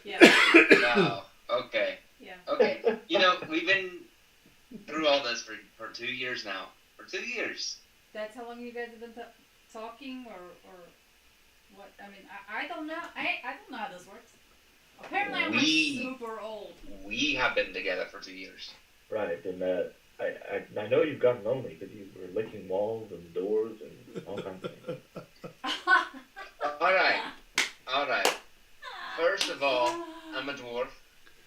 Yeah, Wow. Okay. yeah. Okay. You know, we've been through all this for 2 years now. For 2 years. That's how long you guys have been talking, or what? I mean, I don't know. I don't know how this works. Apparently, I'm We- like super old. We have been together for 2 years. Right, and I know you've gotten lonely because you were licking walls and doors and all kinds of things. All right. First of all, I'm a dwarf.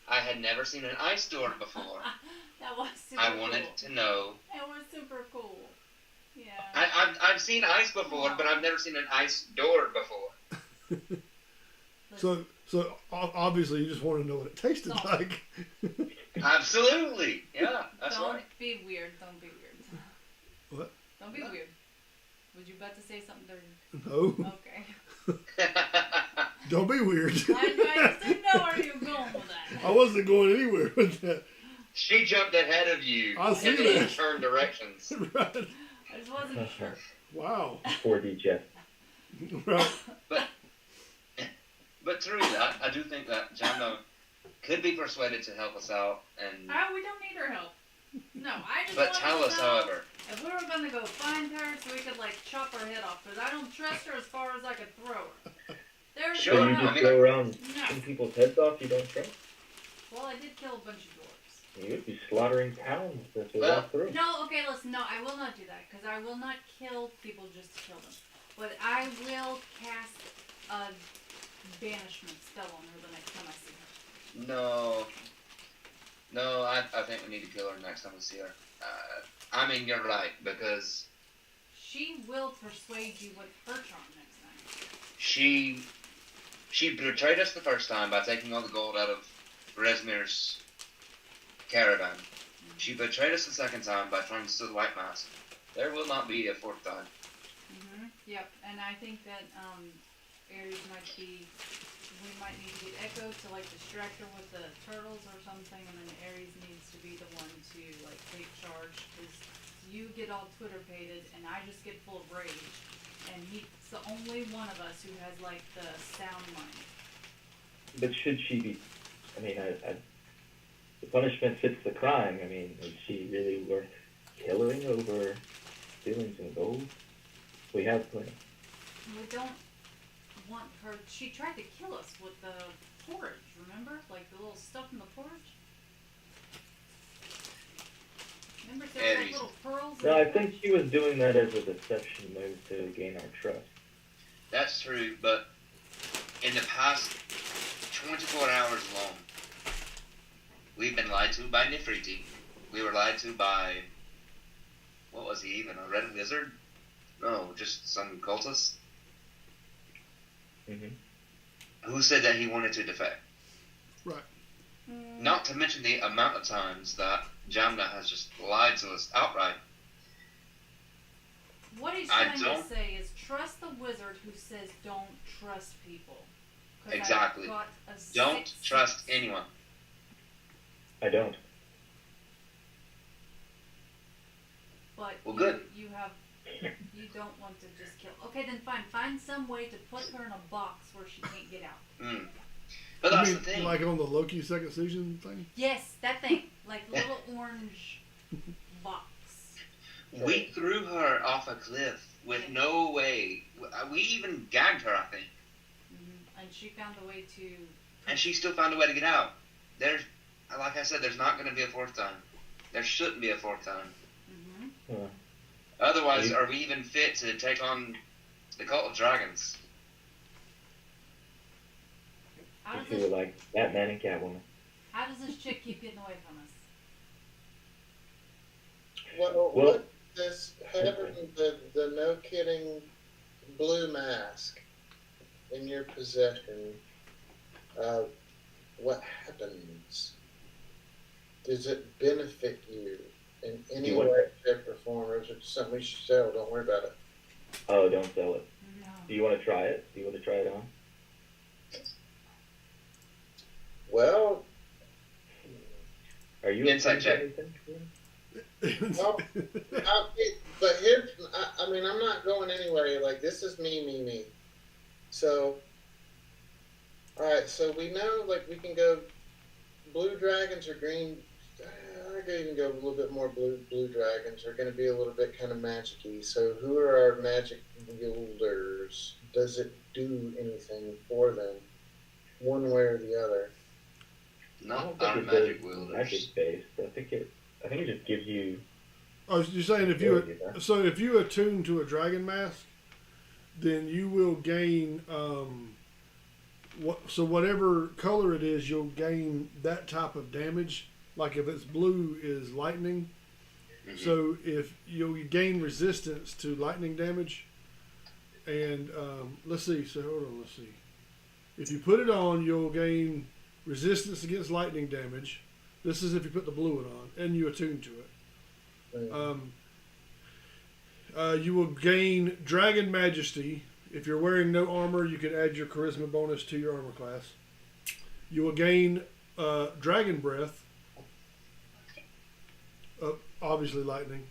I had never seen an ice door before. That was super I wanted cool. to know. It was super cool. Yeah. I've seen ice before, but I've never seen an ice door before. So obviously you just want to know what it tasted No. like. Absolutely. Yeah, that's Don't right. be weird. Don't be weird. What? Don't be weird. Was you about to say something dirty? No, Okay. don't be weird. I just didn't know where you were going with that. I wasn't going anywhere with that. She jumped ahead of you I see and then that. turned directions. Right. I just wasn't sure. Wow. 4D chess. Right. But truly, I do think that Jamno could be persuaded to help us out, and We don't need her help. No, I just but wanted tell to us, know however. if we were gonna go find her so we could like chop her head off, because I don't trust her as far as I could throw her. There's Sure, So no. you I just mean- go around No. cutting people's heads off you don't trust? Well, I did kill a bunch of dwarves. You would be slaughtering towns if they Well- walk through. No, okay, listen, no, I will not do that, because I will not kill people just to kill them. But I will cast a banishment spell on her the next time I see her. No, I think we need to kill her next time we see her. I mean, you're right, because She will persuade you with her charm next time. she betrayed us the first time by taking all the gold out of Resmir's caravan. She betrayed us the second time by trying to steal the white mask. There will not be a fourth time. Yep, and I think that Ares might be. We might need to get Echo to like distract her with the turtles or something, and then Ares needs to be the one to like take charge, because you get all Twitter-pated and I just get full of rage, and he's the only one of us who has like the sound mind. But should she be? I mean, the punishment fits the crime. I mean, is she really worth killing over stealing some gold? We have plenty. We don't want her. She tried to kill us with the porridge. Remember, like the little stuff in the porridge. Remember, there were like Eddie. little pearls. No, in I the think she was doing that as a deception move to gain our trust. That's true, but in the past 24 hours alone, we've been lied to by Nefriti. We were lied to by, what was he even, a red wizard? No, just some cultist. Mm-hmm. Who said that he wanted to defect. Mm, Not to mention the amount of times that Jamna has just lied to us outright. What he's I trying to don't- say is trust the wizard who says don't trust people. 'Cause I've Exactly. got a Don't sixth trust sense. anyone. I don't. But Well, you, good. you don't want to just kill. Okay, then fine. Find some way to put her in a box where she can't get out. Mm. But You that's mean the thing. like on the Loki second season thing? Yes, that thing, like little orange box. We threw her off a cliff with no way. We even gagged her, I think. And she found a way to. And she still found a way to get out. There's, like I said, there's not going to be a fourth time. There shouldn't be a fourth time. Mm-hmm. Otherwise, are we even fit to take on the Cult of Dragons? How If does you were this? like Batman and Catwoman. How does this chick keep getting away from us? Well, Well- what this having the no kidding blue mask in your possession, what happens? Does it benefit you in any You want- way, shape, or form, or is it something we should sell? Don't worry about it. Oh, don't sell it. No. Do you want to try it? Do you want to try it on? Well, Are you Insight attuned to check. anything? Well, but here, I mean, I'm not going anywhere. Like, this is me. So, all right. So we know, like, we can go blue dragons or green. I could even go a little bit more blue dragons. Are going to be a little bit kind of magic-y. So who are our magic wielders? Does it do anything for them, one way or the other? I Not don't our think it magic does wielders. magic based. I think it just gives you. Oh, you're saying if you attune to a dragon mask, then you will gain whatever color it is, you'll gain that type of damage. Like if it's blue is lightning, Mhm. so if you gain resistance to lightning damage, and let's see. So hold on, let's see. If you put it on, you'll gain resistance against lightning damage. This is if you put the blue one on and you attune to it. You will gain Dragon Majesty. If you're wearing no armor, you can add your Charisma bonus to your armor class. You will gain Dragon Breath. Obviously lightning.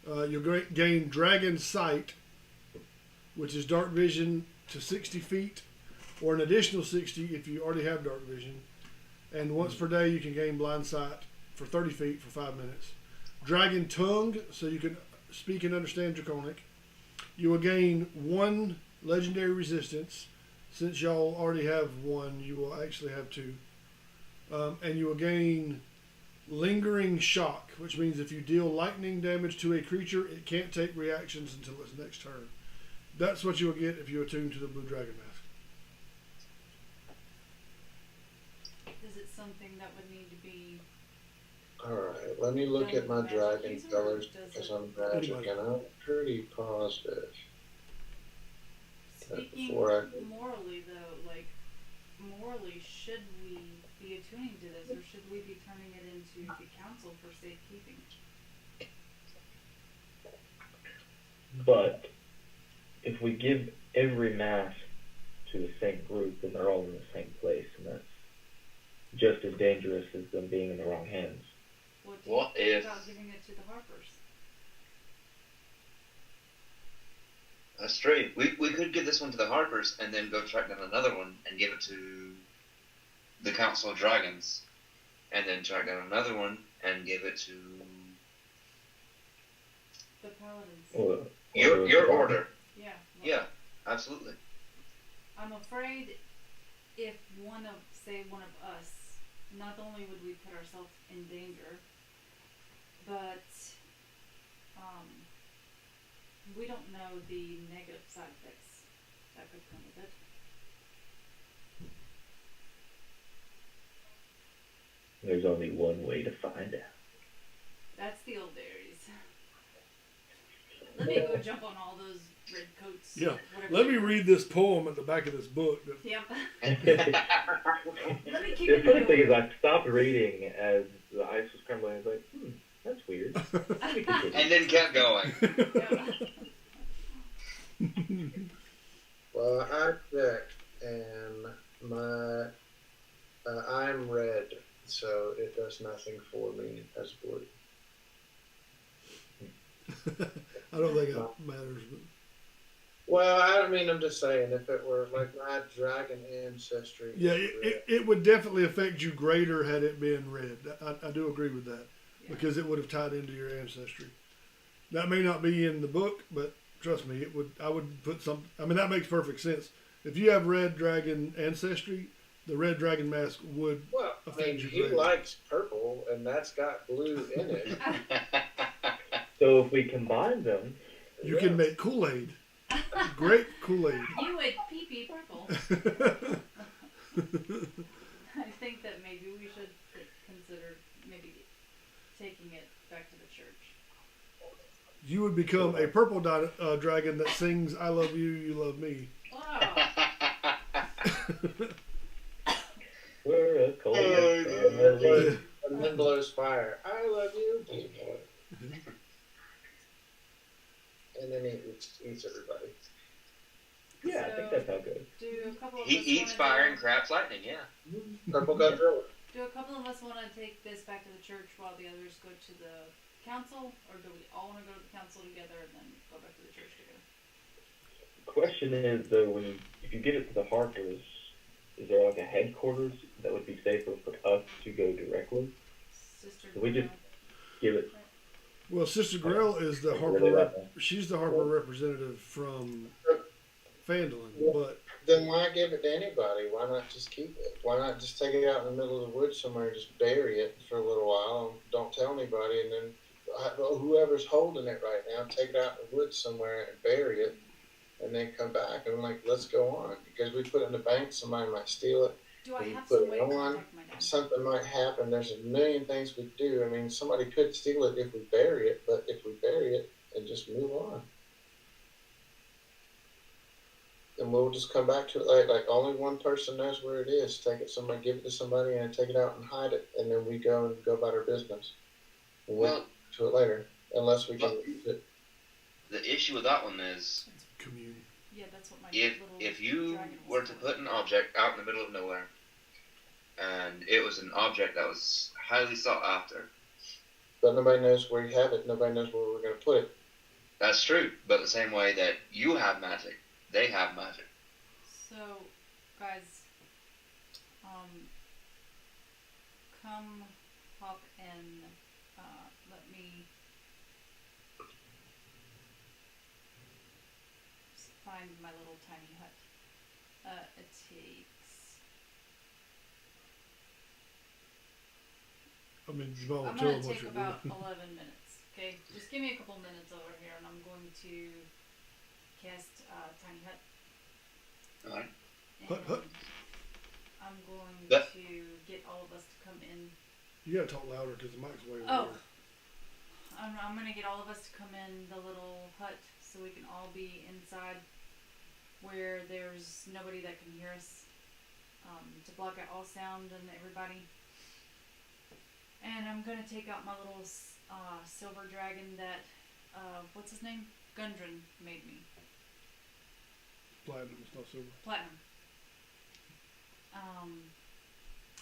You'll gain Dragon Sight, which is dark vision to 60 feet, or an additional 60 if you already have dark vision. And once per day, you can gain blind sight for 30 feet for 5 minutes. Dragon Tongue, so you can speak and understand Draconic. You will gain 1 legendary resistance. Since y'all already have 1, you will actually have 2. And you will gain Lingering Shock, which means if you deal lightning damage to a creature, it can't take reactions until its next turn. That's what you will get if you attune to the Blue Dragon Mask. Is it something that would need to be? All right, let me look at my dragon colors because I'm magic and I'm pretty positive. Speaking before morally, though, like morally, should we be attuning to this, or should we be turning it into the council for safekeeping? But if we give every mask to the same group, then they're all in the same place, and that's just as dangerous as them being in the wrong hands. What do you What think if- about giving it to the Harpers? That's true. We could give this one to the Harpers and then go track down another one and give it to the Council of Dragons. And then track down another one and give it to The Paladins. Or your the- order. Yeah. Yeah. Absolutely. I'm afraid if one of us, not only would we put ourselves in danger, but we don't know the negative side effects that could come with it. There's only one way to find out. That's the old berries. Let me go jump on all those red coats. Yeah. whatever Let they me are. read this poem at the back of this book. That, Yep. The Let me keep it funny thing is, going. I stopped reading as the ice was crumbling. I was like, that's weird. Let me continue. And then kept going. Yeah. Well, I checked, and my I'm red, so it does nothing for me as blue. I don't think it matters. But Well, I mean, I'm just saying, if it were like my dragon ancestry, yeah, was red. it would definitely affect you greater had it been red. I do agree with that Yeah. because it would have tied into your ancestry. That may not be in the book, but trust me, it would. I would put some. I mean, that makes perfect sense. If you have red dragon ancestry, the red dragon mask would. Well, I mean, affect you he greater. likes purple, and that's got blue in it. So if we combine them, You can make Kool-Aid. Great Kool-Aid. You would pee purple. I think that maybe we should consider maybe taking it back to the church. You would become a purple dragon that sings "I love you, you love me." Wow. we're a cold Oh, family. And then blows fire. I love you, people. And then he eats everybody. Yeah, I think that sounds good. Do a couple of He us eats wanna fire go- and craps lightning, yeah. Purple Godzilla. Do a couple of us want to take this back to the church while the others go to the council, or do we all want to go to the council together and then go back to the church together? Question is though, if you give it to the Harpers, is there like a headquarters that would be safer for us to go directly? Sister. We just Greta. give it. Well, Sister Grell is the Harper. Really like that. She's the Harper representative from Fandolin, but Then why give it to anybody? Why not just keep it? Why not just take it out in the middle of the woods somewhere and just bury it for a little while and don't tell anybody, and then whoever's holding it right now, take it out in the woods somewhere and bury it, and then come back and like, let's go on. Because we put it in the bank, somebody might steal it, Do I You have put some way to it on. contact my dad? something might happen. There's a million things we do. I mean, somebody could steal it if we bury it, but if we bury it and just move on, then we'll just come back to it. Like only one person knows where it is. Take it somebody, give it to somebody, and take it out and hide it, and then we go about our business. And we'll Well, get to it later, unless we can Well- use it. the issue with that one is commune. Yeah, that's what my if little you dragon was were to for. put an object out in the middle of nowhere, and it was an object that was highly sought after, But nobody knows where you have it. Nobody knows where we're going to put it. that's true. But the same way that you have magic, they have magic. So, guys, come hop in. Let me just find my little tiny hut. It takes. I mean, Jamal I'm will tell gonna them what take you're about doing. 11 minutes. Okay, just give me a couple minutes over here, and I'm going to cast tiny hut. Alright. Hut, hut. And I'm going That- to get all of us to come in. You gotta talk louder because the mic's way over Oh. there. I'm gonna get all of us to come in the little hut so we can all be inside where there's nobody that can hear us, to block out all sound and everybody. And I'm gonna take out my little silver dragon that what's his name? Gundren made me. Platinum, it's not silver. Platinum.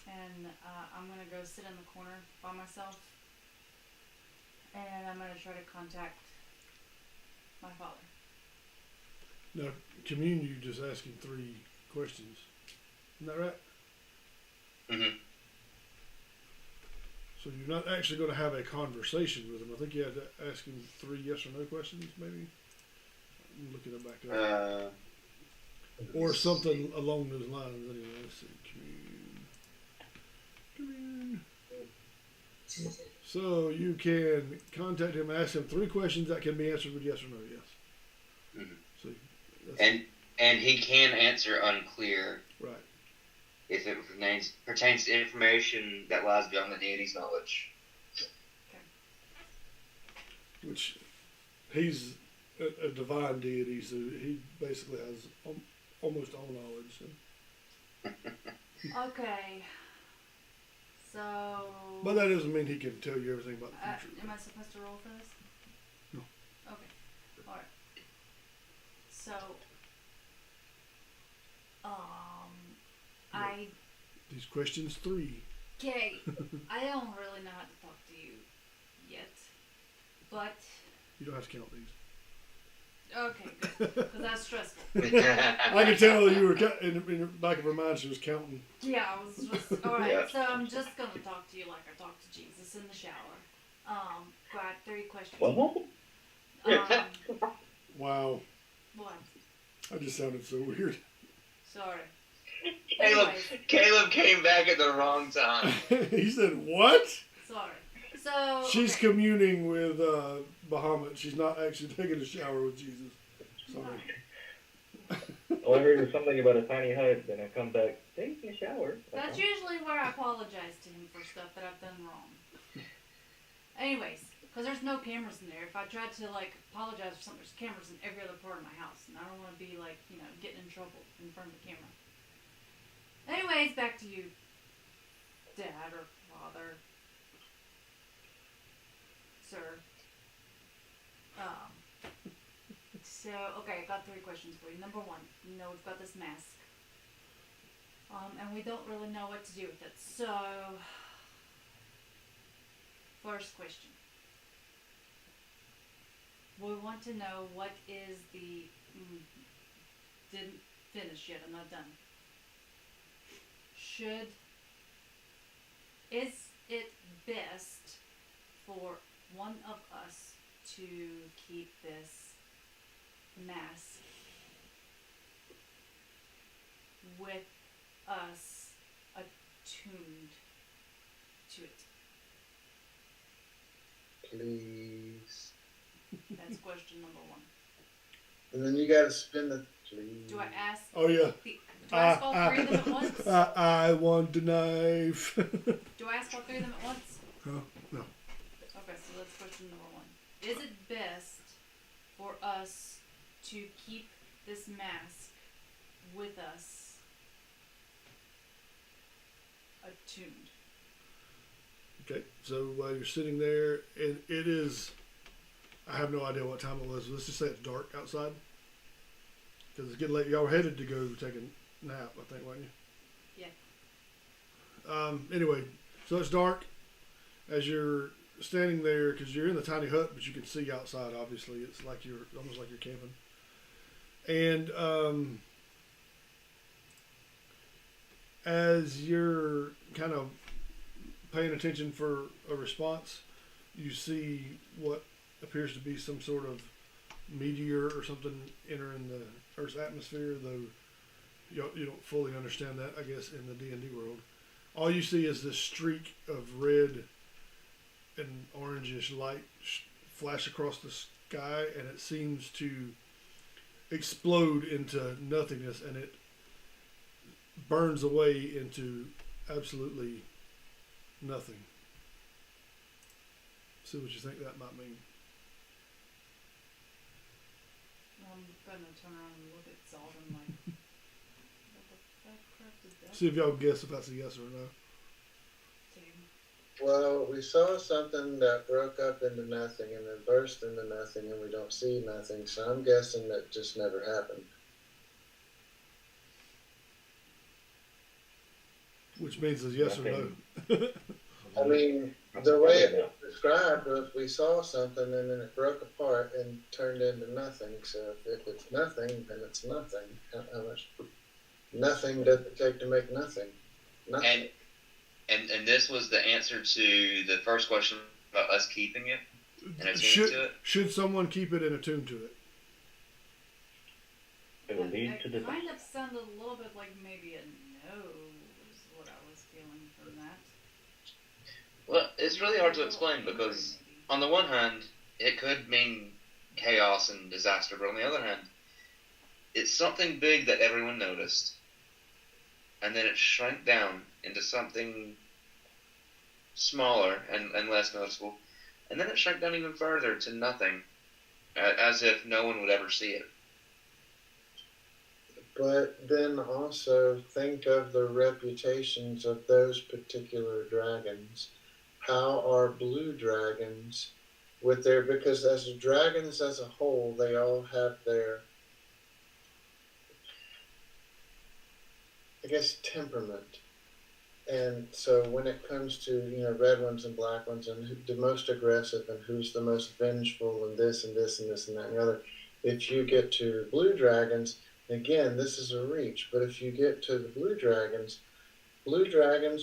And I'm gonna go sit in the corner by myself, and I'm gonna try to contact my father. Now, commune, you just asking 3 questions. Isn't that right? Mhm. So you're not actually going to have a conversation with him. I think you have to ask him 3 yes or no questions, maybe. I'm looking it back up. or something along those lines. Anyway, let's see. Commune. So you can contact him, ask him 3 questions that can be answered with yes or no. Yes. Mhm. So that's And he can answer unclear right. if it pertains to information that lies beyond the deity's knowledge. Which he's a divine deity, so he basically has almost all knowledge. So. Okay. So. But that doesn't mean he can tell you everything about the future. Am I supposed to roll for this? No. Okay. Alright. So. I. These questions 3. Okay. I don't really know how to talk to you yet. But. You don't have to count these. Okay, good. Because that's stressful. I can tell you were in the back of her mind she was counting. Yeah, I was just. Alright, Yeah. so I'm just gonna talk to you like I talk to Jesus in the shower. Got 3 questions. What? Wow, What? I just sounded so weird. Sorry. Caleb, Anyways. Caleb came back at the wrong time. He said, "What?" Sorry. So. She's okay. communing with Bahamut. She's not actually taking a shower with Jesus. Sorry. All I heard was something about a tiny hut, then I come back, taking a shower. That's usually where I apologize to him for stuff that I've done wrong. Anyways, because there's no cameras in there. If I tried to, like, apologize for something, there's cameras in every other part of my house. And I don't want to be, like, getting in trouble in front of the camera. Anyways, back to you, Dad or Father. Sir. So, okay, I got 3 questions for you. Number 1, we've got this mask. And we don't really know what to do with it. So, first question. We want to know what is the... didn't finish yet, I'm not done. Is it best for one of us to keep this mask with us attuned to it? Please. That's question number 1. And then you gotta spin the please. Do I ask? Oh yeah. Do I ask all 3 of them at once? I want the knife. Do I ask all 3 of them at once? No. Okay, so that's question number 1. Is it best for us to keep this mask with us attuned? Okay, so while you're sitting there, and it is, I have no idea what time it was. Let's just say it's dark outside. Because it's getting late. Y'all were headed to go take a nap, I think, weren't you? Yeah. Anyway, so it's dark as you're standing there, because you're in the tiny hut, but you can see outside, obviously. It's like you're, almost like you're camping. And as you're kind of paying attention for a response, you see what appears to be some sort of meteor or something entering the Earth's atmosphere, though you don't fully understand that, I guess, in the D&D world. All you see is this streak of red and orangish light flash across the sky, and it seems to explode into nothingness, and it burns away into absolutely nothing. See what you think that might mean. I'm gonna turn around and look at Zaldin like, what the crap is that? See if y'all can guess if that's a yes or a no. Well, we saw something that broke up into nothing and then burst into nothing, and we don't see nothing, so I'm guessing that just never happened. Which means is yes or no. I mean, the way it was described was we saw something and then it broke apart and turned into nothing. So if it's nothing, then it's nothing. How much nothing does it take to make nothing? Nothing. And this was the answer to the first question about us keeping it and attuning to it? Should someone keep it and attune to it? It'll lead to It kind disaster. of sounded a little bit like maybe a no is what I was feeling from that. Well, it's really hard to explain because on the one hand, it could mean chaos and disaster, but on the other hand, it's something big that everyone noticed, and then it shrank down into something smaller and less noticeable, and then it shrank down even further to nothing, as if no one would ever see it. But then also think of the reputations of those particular dragons. How are blue dragons with their, because as dragons as a whole, they all have their, I guess, temperament. And so when it comes to, red ones and black ones and the most aggressive and who's the most vengeful and this and this and this and that and the other, if you get to blue dragons, again, this is a reach, but if you get to the blue dragons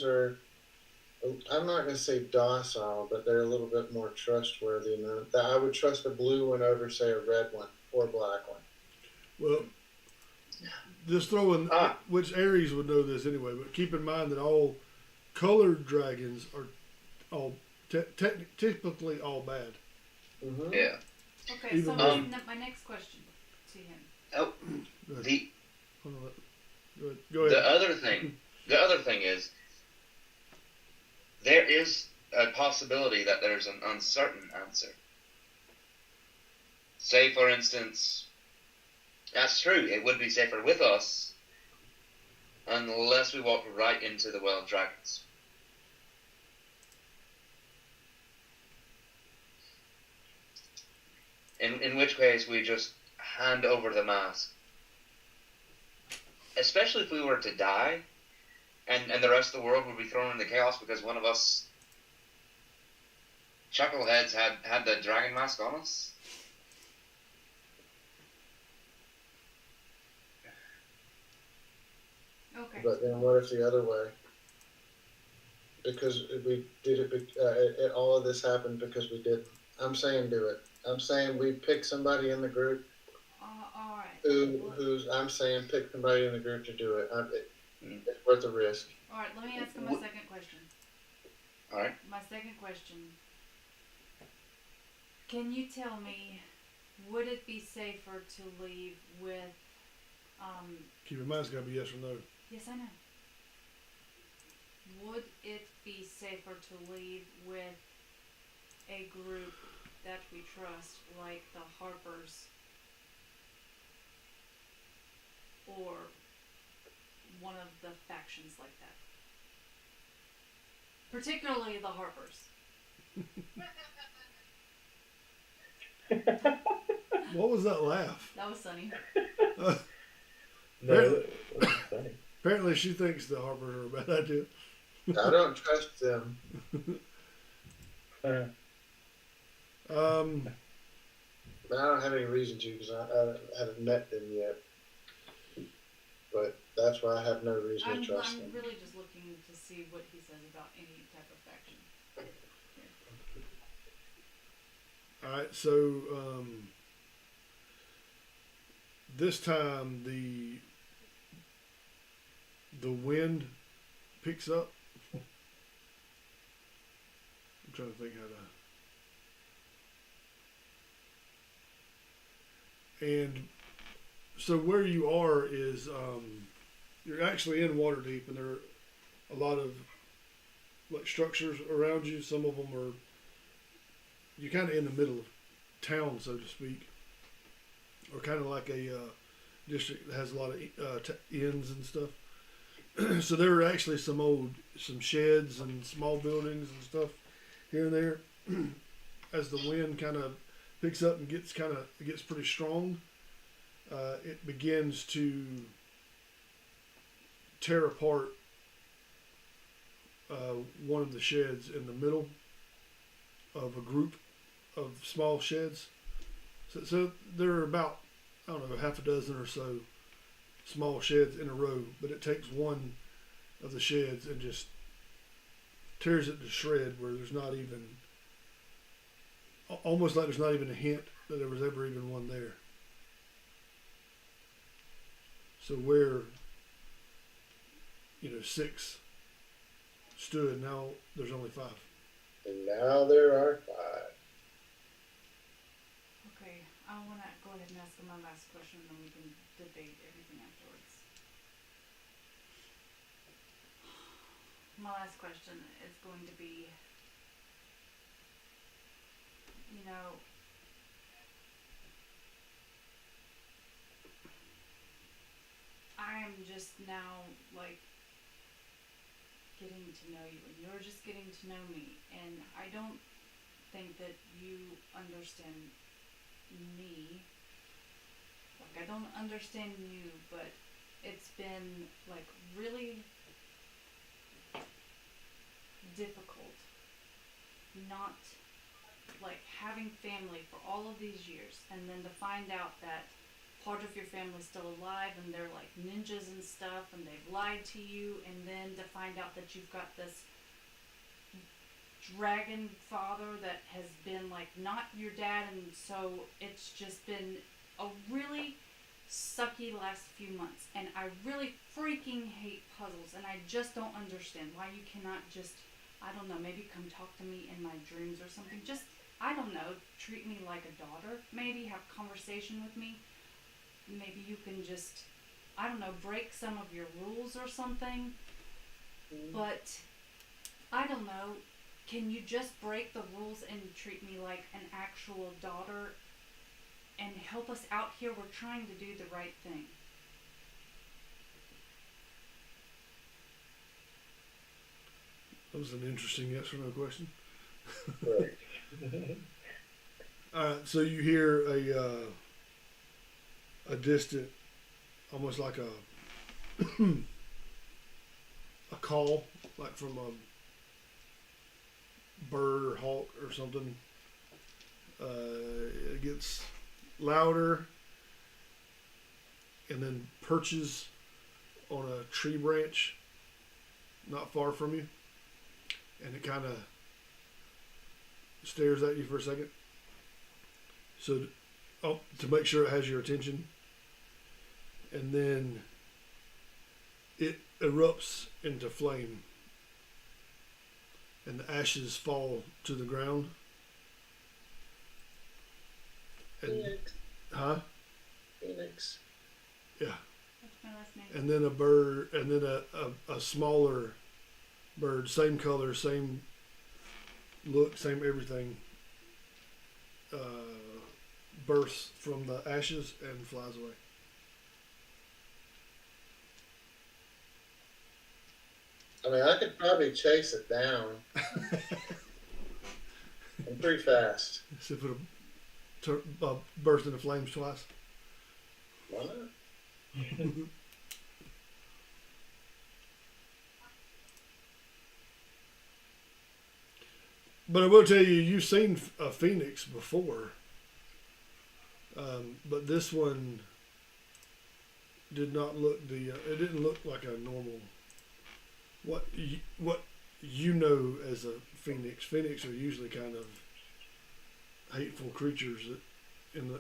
are, I'm not going to say docile, but they're a little bit more trustworthy. And I would trust a blue one over, say, a red one or a black one. Well, just throw in, which Aries would know this anyway, but keep in mind that all colored dragons are all typically all bad. Mm-hmm. Yeah. Okay, Even so my next question to him. Oh, Go ahead. the Hold on, go ahead. the other thing is, there is a possibility that there's an uncertain answer. Say, for instance, that's true, it would be safer with us unless we walked right into the Well of Dragons. In which case we just hand over the mask. Especially if we were to die, and the rest of the world would be thrown into chaos because one of us chuckleheads had the dragon mask on us. Okay. But then what if the other way? Because we did it, all of this happened because we didn't. I'm saying do it. I'm saying we pick somebody in the group All right. I'm saying pick somebody in the group to do it. It's worth the risk. All right. Let me ask him my second question. All right. My second question. Can you tell me, would it be safer to leave with, Keep in mind it's got to be yes or no. yes, I know. Would it be safer to leave with a group that we trust, like the Harpers, or one of the factions like that? Particularly the Harpers. What was that laugh? That was funny. No, that's funny. Apparently she thinks the Harpers are a bad idea. I don't trust them. I don't have any reason to because I haven't met them yet. But that's why I have no reason to trust I'm them. really just looking to see what he says about any type of faction. Alright, so this time the wind picks up. I'm trying to think how to. And so where you are is you're actually in Waterdeep, and there are a lot of like structures around you. Some of them are you're kind of in the middle of town, so to speak, or kind of like a district that has a lot of inns and stuff. So there are actually some sheds and small buildings and stuff here and there. As the wind kind of picks up and gets pretty strong, it begins to tear apart one of the sheds in the middle of a group of small sheds. So there are about, I don't know, half a dozen or so small sheds in a row, but it takes one of the sheds and just tears it to shred where there's not even, almost like there's not even a hint that there was ever even one there. So where, 6 stood, now there's only 5. And now there are 5. Okay, I want to go ahead and ask my last question, and then we can debate everything afterwards. My last question is going to be, I am just now, like, getting to know you, and you're just getting to know me, and I don't think that you understand me. Like, I don't understand you, but it's been, like, really difficult not, like, having family for all of these years, and then to find out that part of your family's still alive and they're like ninjas and stuff and they've lied to you, and then to find out that you've got this dragon father that has been like not your dad, and so it's just been a really sucky last few months, and I really freaking hate puzzles, and I just don't understand why you cannot just, I don't know, maybe come talk to me in my dreams or something. Just, I don't know, treat me like a daughter, maybe have conversation with me. Maybe you can just, I don't know, break some of your rules or something. But, I don't know, can you just break the rules and treat me like an actual daughter and help us out here? We're trying to do the right thing. That was an interesting yes or no question. Right. Alright, so you hear a distant, almost like a call, like from a bird or hawk or something. It gets louder and then perches on a tree branch not far from you, and it kind of stares at you for a second. So, to make sure it has your attention, and then it erupts into flame, and the ashes fall to the ground. And, Phoenix. huh? Phoenix. Yeah. That's my last name. And then a bird, and then a smaller bird, same color, same look, same everything, bursts from the ashes and flies away. I mean, I could probably chase it down. I'm pretty fast. So if it'll burst into flames twice. Why not? But I will tell you, you've seen a phoenix before, but this one did not look it didn't look like a normal. What you know as a phoenix. Phoenix are usually kind of hateful creatures that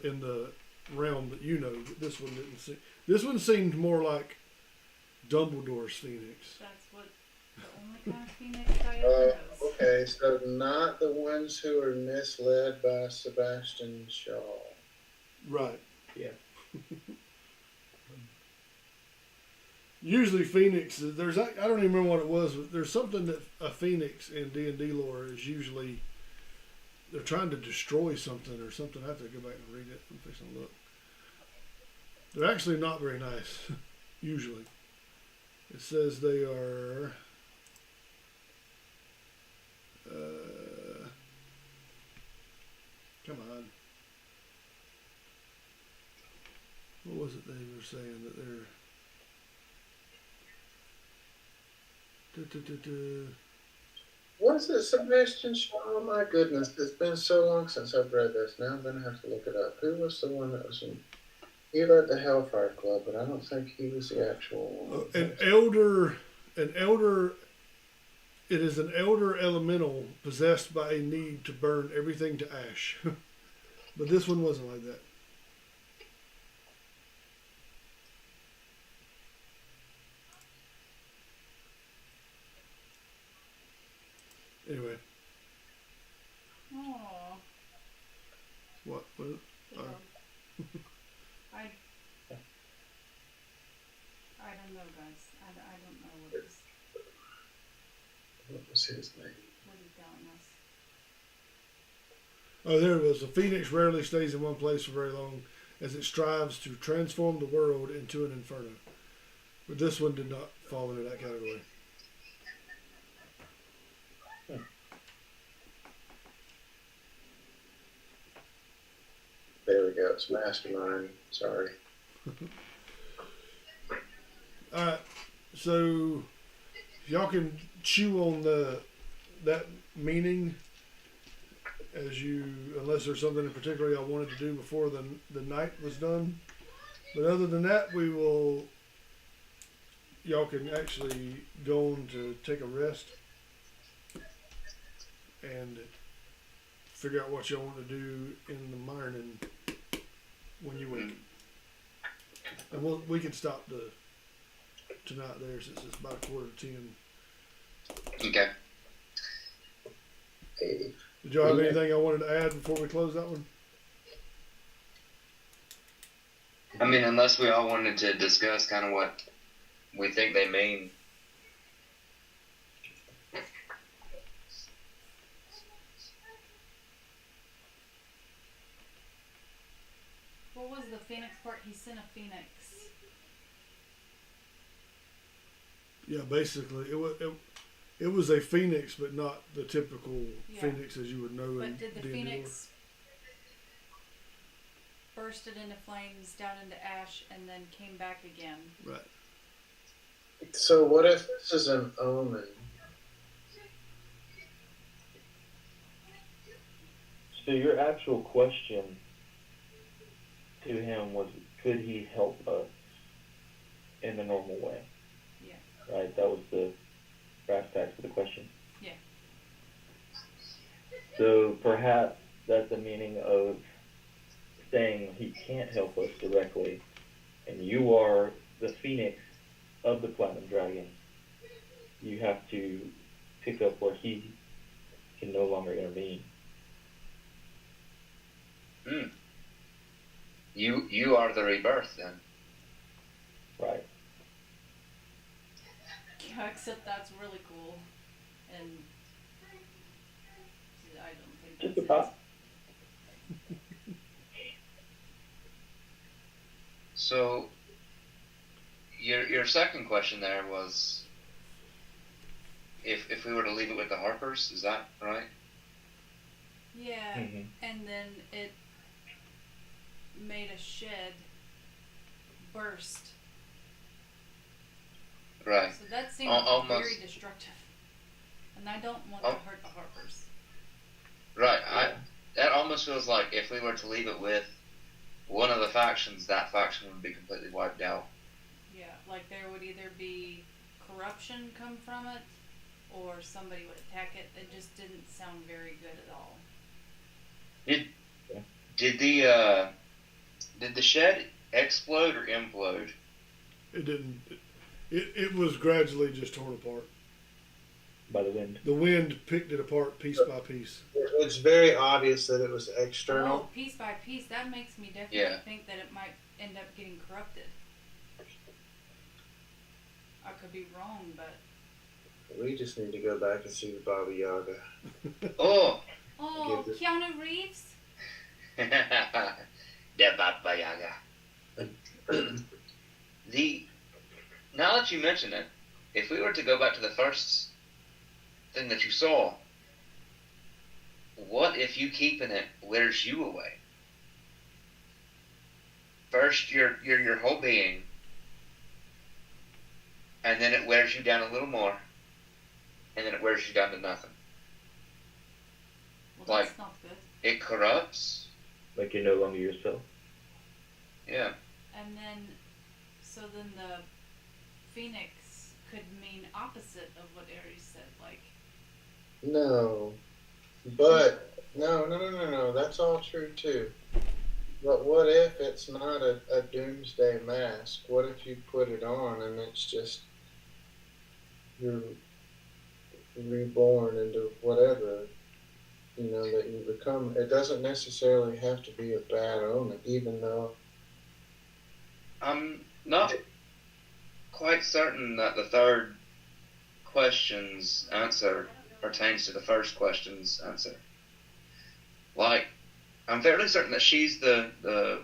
in the realm that you know. But this one didn't seem. This one seemed more like Dumbledore's phoenix. That's what the only kind of phoenix I ever knows. Okay, so not the ones who are misled by Sebastian Shaw. Right. Yeah. Usually phoenix, I don't even remember what it was, but there's something that a phoenix in D&D lore is usually, they're trying to destroy something or something. I have to go back and read it. I'm fixing to look. They're actually not very nice, usually. It says they are, come on. What was it they were saying that they're, Was it Sebastian Shaw? Oh my goodness, it's been so long since I've read this. Now I'm going to have to look it up. Who was the one that was in... He led the Hellfire Club, but I don't think he was the actual one. An elder, it is an elder elemental possessed by a need to burn everything to ash. But this one wasn't like that. Anyway, Aw. what? The Uh, dog. I don't know, guys. I don't know What was his name? what he's telling us. Oh, there it was. The phoenix rarely stays in one place for very long, as it strives to transform the world into an inferno. But this one did not fall into that category. There we go. It's Mastermind. Sorry. All right, so if y'all can chew on that meaning as you, unless there's something in particular y'all wanted to do before the night was done. But other than that, y'all can actually go on to take a rest and figure out what y'all want to do in the morning when you wake. And we can stop tonight there since it's about 9:45. Okay. Hey, Did y'all have anything I wanted to add before we close that one? I mean, unless we all wanted to discuss kind of what we think they mean. What was the phoenix part? He sent a phoenix. Yeah, basically it was a phoenix, but not the typical Yeah. phoenix as you would know. But in did the D&D phoenix bursted into flames, down into ash, and then came back again? lore. Right. so what if this is an omen? So your actual question to him was, could he help us in the normal way? Yeah. Right? That was the brass tacks of the question. Yeah. So perhaps that's the meaning of saying he can't help us directly, and you are the phoenix of the Platinum Dragon. You have to pick up what he can no longer intervene. You are the rebirth then. Right. Yeah, except that's really cool. And I don't think Just that's a thought. So your second question there was if we were to leave it with the Harpers, is that right? Yeah, Mm-hmm. and then it made a shed burst. Right. So that seems Almost. very destructive. And I don't want to hurt the Harpers. Right. That almost feels like if we were to leave it with one of the factions, that faction would be completely wiped out. Yeah, like there would either be corruption come from it, or somebody would attack it. It just didn't sound very good at all. Did the shed explode or implode? It didn't. It was gradually just torn apart. By the wind. The wind picked it apart piece by piece. It's very obvious that it was Oh, external. piece by piece. That makes me definitely Yeah. think that it might end up getting corrupted. I could be wrong, but We just need to go back and see the Baba Yaga. Oh, oh, Give it- Keanu Reeves. the Baba Yaga. Now that you mention it, if we were to go back to the first thing that you saw, what if you keeping it wears you away? First, your whole being, and then it wears you down a little more, and then it wears you down to nothing. Well, Like- that's not good. It corrupts. Like you're no longer yourself. Yeah. And then, so then the Phoenix could mean opposite of what Ares said. Like, No. But, no. That's all true too. But what if it's not a doomsday mask? What if you put it on and it's just your reborn into whatever, that you become. It doesn't necessarily have to be a bad omen, even though. I'm not quite certain that the third question's answer pertains to the first question's answer. Like, I'm fairly certain that she's the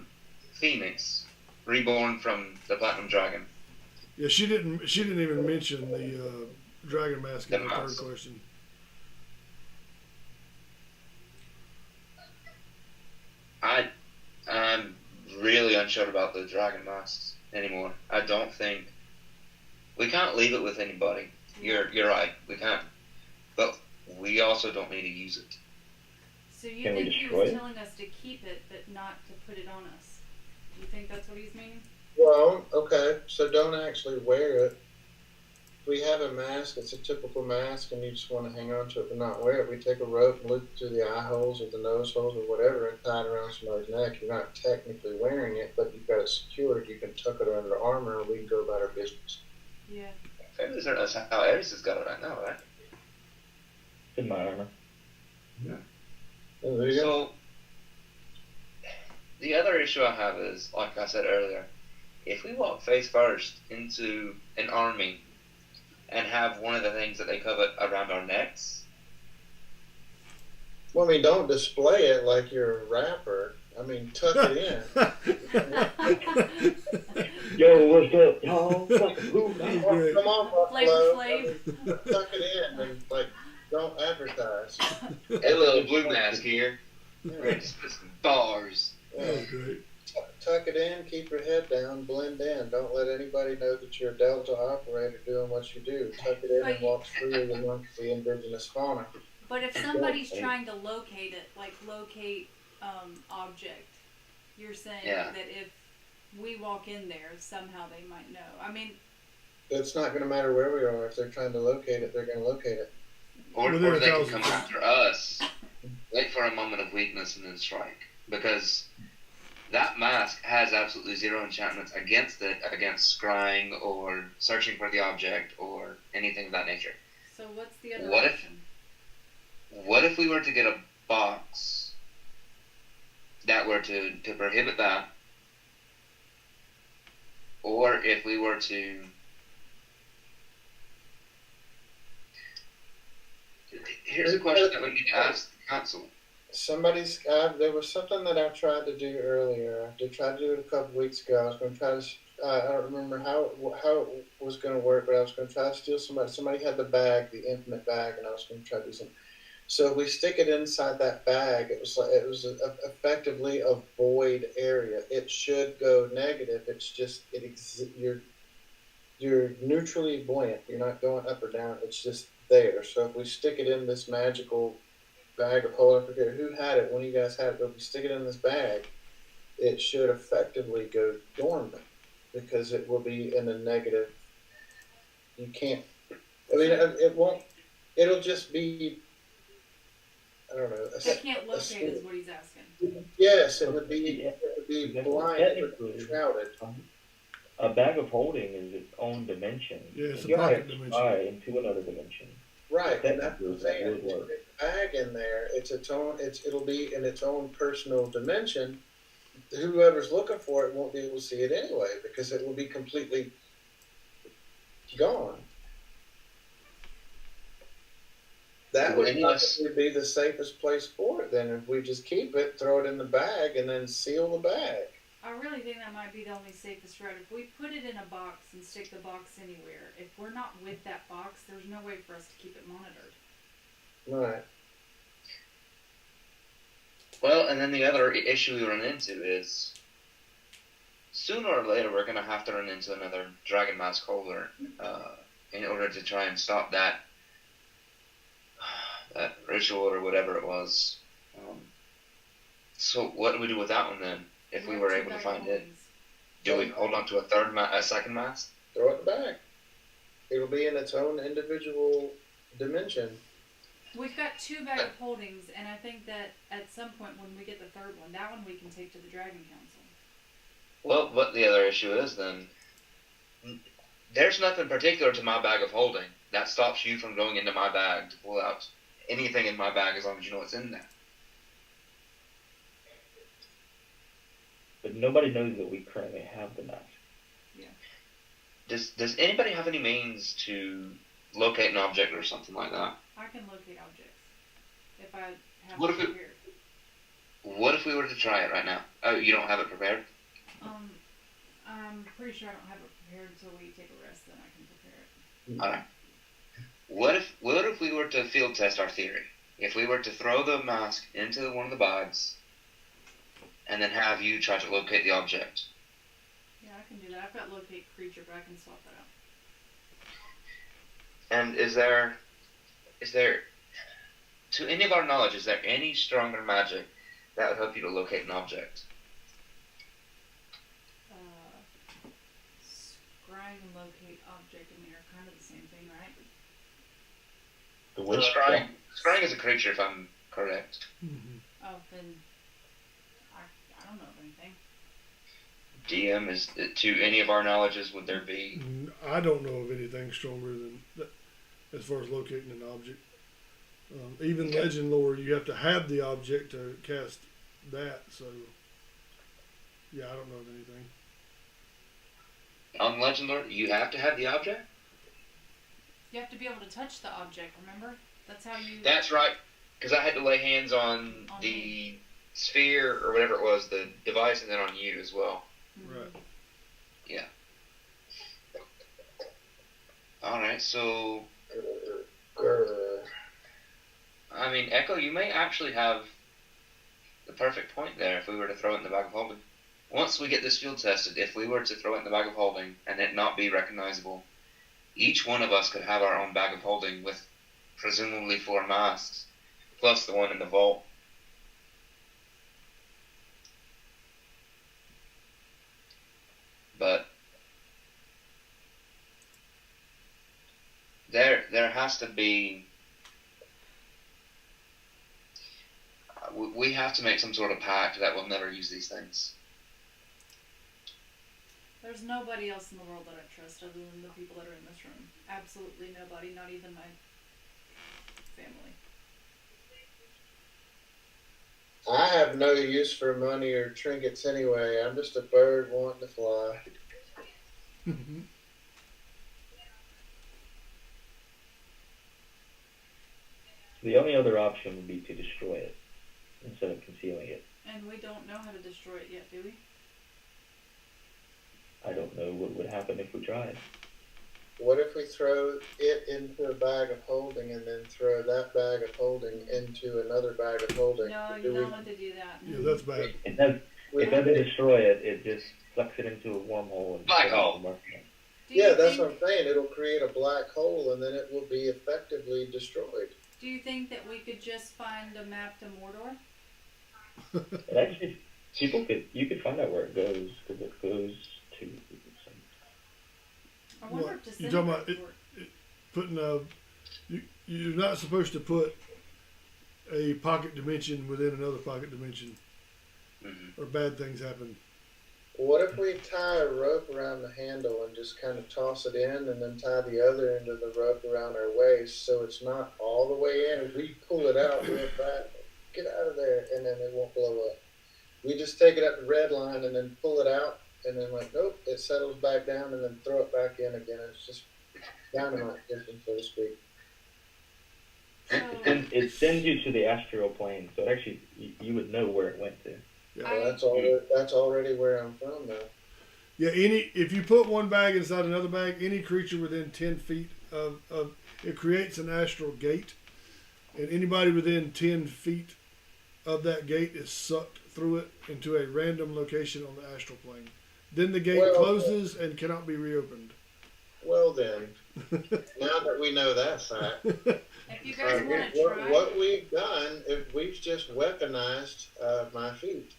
Phoenix, reborn from the Platinum Dragon. Yeah, she didn't even mention the dragon mask in The the third mask. question. I'm really unsure about the dragon masks anymore. I don't think we can't leave it with anybody. You're right. We can't. But we also don't need to use it. So you Can we think he destroy was it? telling us to keep it, but not to put it on us? You think that's what he's meaning? Well, okay, so don't actually wear it. We have a mask, it's a typical mask, and you just want to hang on to it but not wear it. We take a rope and loop through the eye holes or the nose holes or whatever and tie it around somebody's neck. You're not technically wearing it, but you've got it secured. You can tuck it under armor and we can go about our business. Yeah. Fairly certain that's how Ares has got it right now, right? It's in my armor. Oh, there you go. So, the other issue I have is, like I said earlier, if we walk face first into an army and have one of the things that they covet around our necks, Well, I mean, don't display it like you're a rapper. I mean, tuck it in. Yo, what's up, y'all? Fucking who? That's Oh, great. come on, Flavor Buffalo. Flav. Tuck it in and, don't advertise. a little blue mask here, Yeah. ready to spit some bars. That was great. Tuck it in, keep your head down, blend in. Don't let anybody know that you're a Delta operator doing what you do. Tuck it in and walk freely amongst the indigenous fauna. But if somebody's trying to locate it, like locate object, you're saying Yeah. that if we walk in there, somehow they might know. I mean, It's not going to matter where we are. If they're trying to locate it, they're going to locate it. Or Within they can 1,000 come feet. after us, wait for a moment of weakness, and then strike. Because that mask has absolutely zero enchantments against it, against scrying or searching for the object or anything of that nature. so what's the other What if- option? What if we were to get a box that were to prohibit that? Or if we were to... Here's a question that we need to ask the council. There was something that I tried to do earlier. I tried to do it a couple weeks ago. I was going to try to. I don't remember how it was going to work, but I was going to try to steal somebody. Somebody had the bag, the infinite bag, and I was going to try to do something. So we stick it inside that bag. It was effectively a void area. It should go negative. It's just you're neutrally buoyant. You're not going up or down. It's just there. So if we stick it in this magical bag of hold, I forget who had it. One of you guys had it, but if we stick it in this bag, it should effectively go dormant because it will be in a negative. You can't. I mean, it won't. It'll just be. I don't know. They can't locate is what he's asking. Yes, it would be. Yeah. It would be Exactly. blind. It would be Technically. shrouded. A bag of holding is its own dimension. Yeah, it's a You pocket can't dimension. fly into another dimension. Right, and that's what I'm Technically, saying. that would work. The bag in there, it'll be in its own personal dimension. Whoever's looking for it won't be able to see it anyway because it will be completely gone. That would Unless- probably be the safest place for it. Then, if we just keep it, throw it in the bag, and then seal the bag. I really think that might be the only safest route. If we put it in a box and stick the box anywhere, if we're not with that box, there's no way for us to keep it monitored. Right. Well, and then the other issue we run into is sooner or later we're going to have to run into another Dragon Mask holder in order to try and stop that ritual or whatever it was. So what do we do with that one then? If we were able to find it, do we hold on to a second mask? Throw it in the bag. It'll be in its own individual dimension. We've got 2 bag of holdings, and I think that at some point when we get the third one, that one we can take to the Dragon Council. Well, what the other issue is then, there's nothing particular to my bag of holding that stops you from going into my bag to pull out anything in my bag as long as you know what's in there. But nobody knows that we currently have the mask. Does anybody have any means to locate an object or something like that? I can locate objects if I have What it if it- prepared. What if we were to try it right now? Oh, you don't have it prepared? I'm pretty sure I don't have it prepared until we take a rest. Then I can prepare it. All right. What if we were to field test our theory? If we were to throw the mask into one of the bags, and then have you try to locate the object? Yeah, I can do that. I've got locate creature, but I can swap that out. And is there, to any of our knowledge, is there any stronger magic that would help you to locate an object? Scrying and locate object, I mean, are kind of the same thing, right? The witch. Scrying is a creature, if I'm correct. Mhm. Oh, then I don't know of anything. DM, is to any of our knowledges, would there be? I don't know of anything stronger than that as far as locating an object. Even Okay. legend lore, you have to have the object to cast that. So, yeah, I don't know of anything. On Legend Lore, you have to have the object? You have to be able to touch the object. Remember? That's how you. That's right, because I had to lay hands on On the sphere, or whatever it was, the device, and then on you as well. Mhm. Right. Alright, so, Grr. I mean, Echo, you may actually have the perfect point there if we were to throw it in the bag of holding. Once we get this field tested, if we were to throw it in the bag of holding and it not be recognizable, each one of us could have our own bag of holding with presumably 4 masks, plus the one in the vault. But there has to be. We have to make some sort of pact that we'll never use these things. There's nobody else in the world that I trust other than the people that are in this room. Absolutely nobody, not even my family. I have no use for money or trinkets anyway. I'm just a bird wanting to fly. The only other option would be to destroy it instead of concealing it. And we don't know how to destroy it yet, do we? I don't know what would happen if we tried. What if we throw it into a bag of holding and then throw that bag of holding into another bag of holding? No, Do you we- don't want to do that. Yeah, that's bad. we- It doesn't destroy it, it just sucks it into a wormhole and Black hole. Do you Yeah, that's think, what I'm saying. It'll create a black hole and then it will be effectively destroyed. Do you think that we could just find a map to Mordor? It actually, you could find out where it goes, because it goes to some. I wonder What? if You talking about disintegrate would- Putting you're not supposed to put a pocket dimension within another pocket dimension, Mm-hmm. or bad things happen. What if we tie a rope around the handle and just kind of toss it in and then tie the other end of the rope around our waist so it's not all the way in? We pull it out real fast, get out of there, and then it won't blow up. We just take it up the red line and then pull it out, and then like, nope, it settles back down and then throw it back in again. It's just dynamite fishing, so to speak. So, It sends you to the astral plane, so actually, you would know where it went to. Yeah. Well, that's already where I'm from now. Yeah, if you put one bag inside another bag, any creature within 10 feet of it creates an astral gate, and anybody within 10 feet of that gate is sucked through it into a random location on the astral plane. Then the gate Well, closes and cannot be reopened. Well then, now that we know that fact, if you guys want to try, what we've done is we've just weaponized my feet.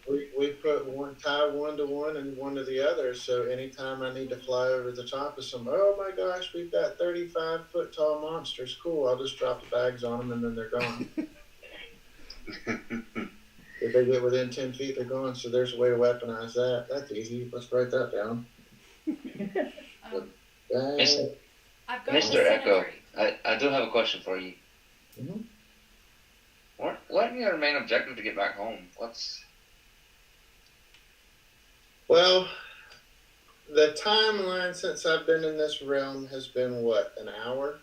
We put tie one to one and one to the other, so anytime I need to fly over the top of some, oh my gosh, we've got 35-foot tall monsters, cool, I'll just drop the bags on them and then they're gone. If they get within 10 feet, they're gone, so there's a way to weaponize that. That's easy, let's write that down. Mr. I've got the Mr. Echo, cemetery. I do have a question for you. Mhm. What your main objective to get back home? What's Well, the timeline since I've been in this realm has been what, an hour?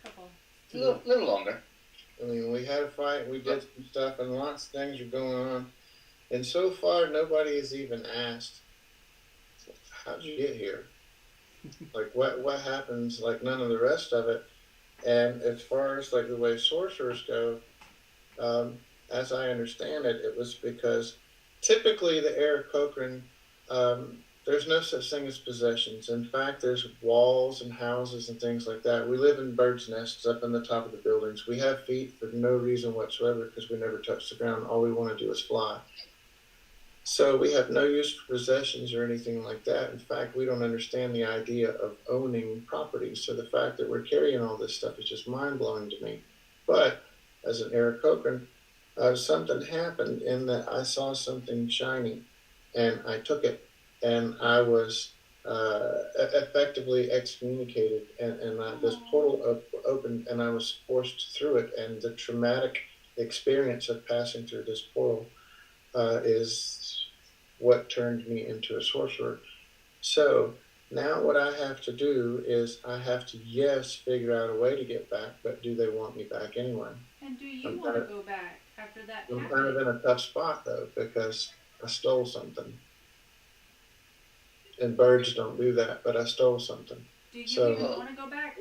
Couple. a little longer? I mean, we had a fight, we did some stuff, and lots of things are going on. And so far, nobody has even asked, how'd you get here? Like, what happens? Like, none of the rest of it. And as far as, like, the way sorcerers go, as I understand it, it was because typically the Aarakocra, there's no such thing as possessions. In fact, there's walls and houses and things like that. We live in birds' nests up in the top of the buildings. We have feet for no reason whatsoever because we never touch the ground. All we want to do is fly. So we have no use for possessions or anything like that. In fact, we don't understand the idea of owning property. So the fact that we're carrying all this stuff is just mind-blowing to me. But as an Aarakocra, something happened in that I saw something shiny and I took it and I was effectively excommunicated and this portal opened and I was forced through it, and the traumatic experience of passing through this portal is what turned me into a sorcerer. So now what I have to do is I have to, yes, figure out a way to get back, but do they want me back anyway? And do you want to go back after that I'm happened? kind of in a tough spot though because I stole something. And birds don't do that, but I stole something. Do you So- even want to go back?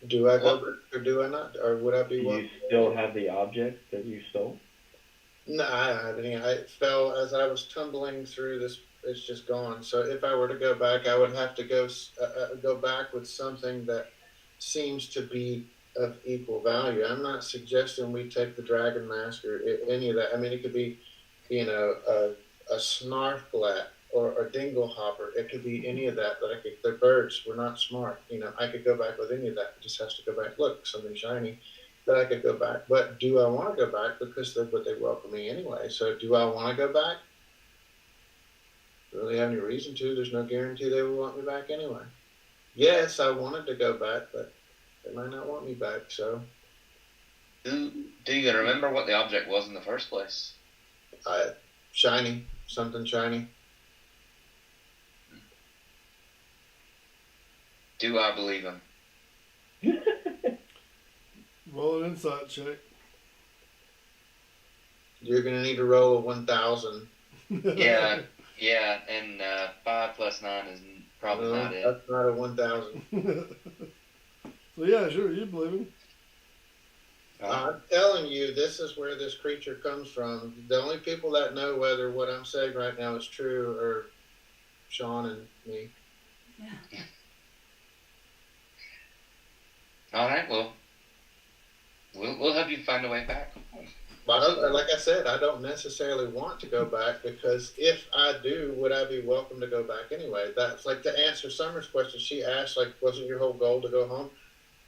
Do I go back or do I not? Or would I be Do you welcome? still have the object that you stole? No, I haven't. I fell as I was tumbling through this. It's just gone. So if I were to go back, I would have to go back with something that seems to be of equal value. I'm not suggesting we take the dragon mask or any of that. I mean, it could be, a snarfglat or a dinglehopper. It could be any of that. That I could. The birds were not smart. I could go back with any of that. It just has to go back. Look, something shiny. That I could go back. But do I want to go back? Because they welcome me anyway. So do I want to go back? Don't really have any reason to. There's no guarantee they will want me back anyway. Yes, I wanted to go back, but they might not want me back. So Do you remember what the object was in the first place? shiny, something shiny. Do I believe him? Roll an insight check. You're gonna need to roll a 1,000. Yeah, and 5 plus 9 is probably No, not it. that's not a 1,000. So yeah, sure, you believe him. I'm telling you, this is where this creature comes from. The only people that know whether what I'm saying right now is true are Sean and me. Yeah. All right, well, we'll help you find a way back. But like I said, I don't necessarily want to go back because if I do, would I be welcome to go back anyway? That's like to answer Summer's question. She asked, like, wasn't your whole goal to go home?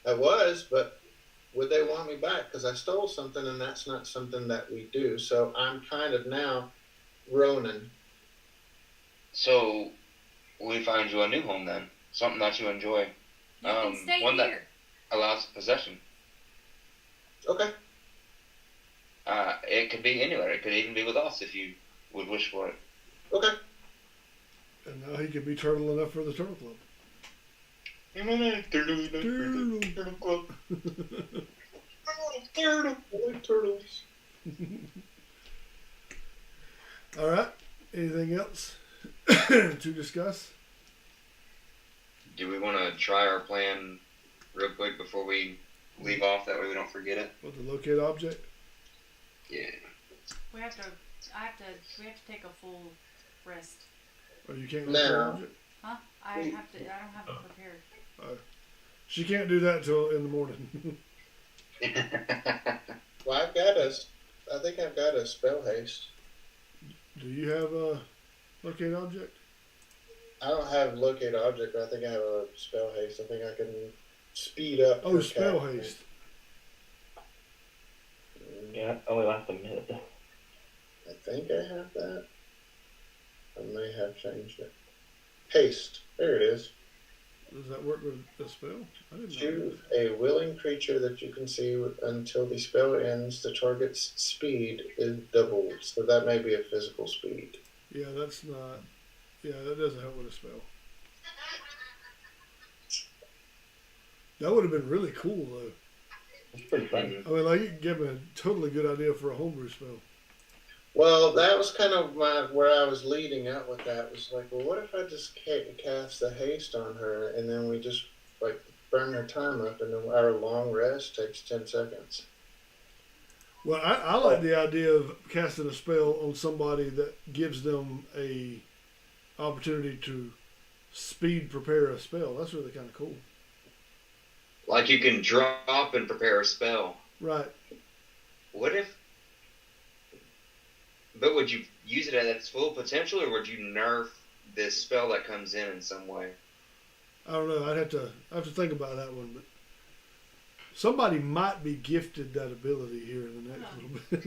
I was, but would they want me back? Because I stole something, and that's not something that we do. So I'm kind of now Ronan. So we find you a new home then, something that you enjoy. You can stay one here. that allows possession. Okay. It could be anywhere. It could even be with us if you would wish for it. Okay. And now he can be turtle enough for the Turtle Club. Turtles. All right. Anything else to discuss? Do we want to try our plan real quick before we leave off? That way we don't forget it. With the locate object? Yeah. We have to take a full rest. Or you can't locate No. object? Huh? I don't have it prepared. She can't do that till in the morning. Well, I think I've got a spell haste. Do you have a locate object? I don't have locate object, but I think I have a spell haste. I think I can speed up. Oh, her spell casting. haste. Yeah, it only lasts a minute. I think I have that. I may have changed it. Haste. There it is. Does that work with the spell? I didn't know Choose a willing creature that you can see until the spell ends. The target's speed is doubled, so that may be a physical speed. that. Yeah, that's not. Yeah, that doesn't help with a spell. That would have been really cool, though. It's pretty funny. I mean, like, you give me a totally good idea for a homebrew spell. Well, that was kind of where I was leading up with that. Was like, well, what if I just cast the haste on her, and then we just like burn her time up, and then our long rest takes 10 seconds. Well, I like the idea of casting a spell on somebody that gives them a opportunity to speed prepare a spell. That's really kind of cool. Like you can drop and prepare a spell. Right. What if? But would you use it at its full potential, or would you nerf this spell that comes in some way? I don't know. I have to think about that one, but somebody might be gifted that ability here in the next little bit.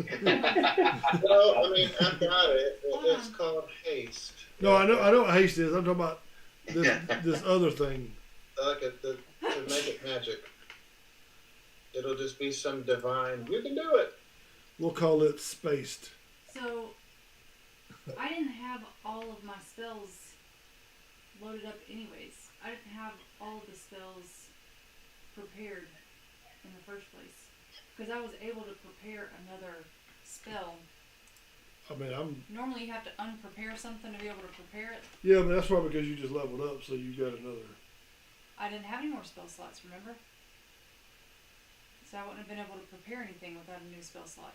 Well, I mean, I've got it. It's called haste. No, I know what haste is. I'm talking about this other thing. Like to make it magic. It'll just be some divine. You can do it. We'll call it spaced. So, I didn't have all of my spells loaded up anyways. I didn't have all of the spells prepared in the first place. Because I was able to prepare another spell. I mean, Normally you have to unprepare something to be able to prepare it. yeah, but that's probably because you just leveled up, so you got another. I didn't have any more spell slots, remember? So I wouldn't have been able to prepare anything without a new spell slot.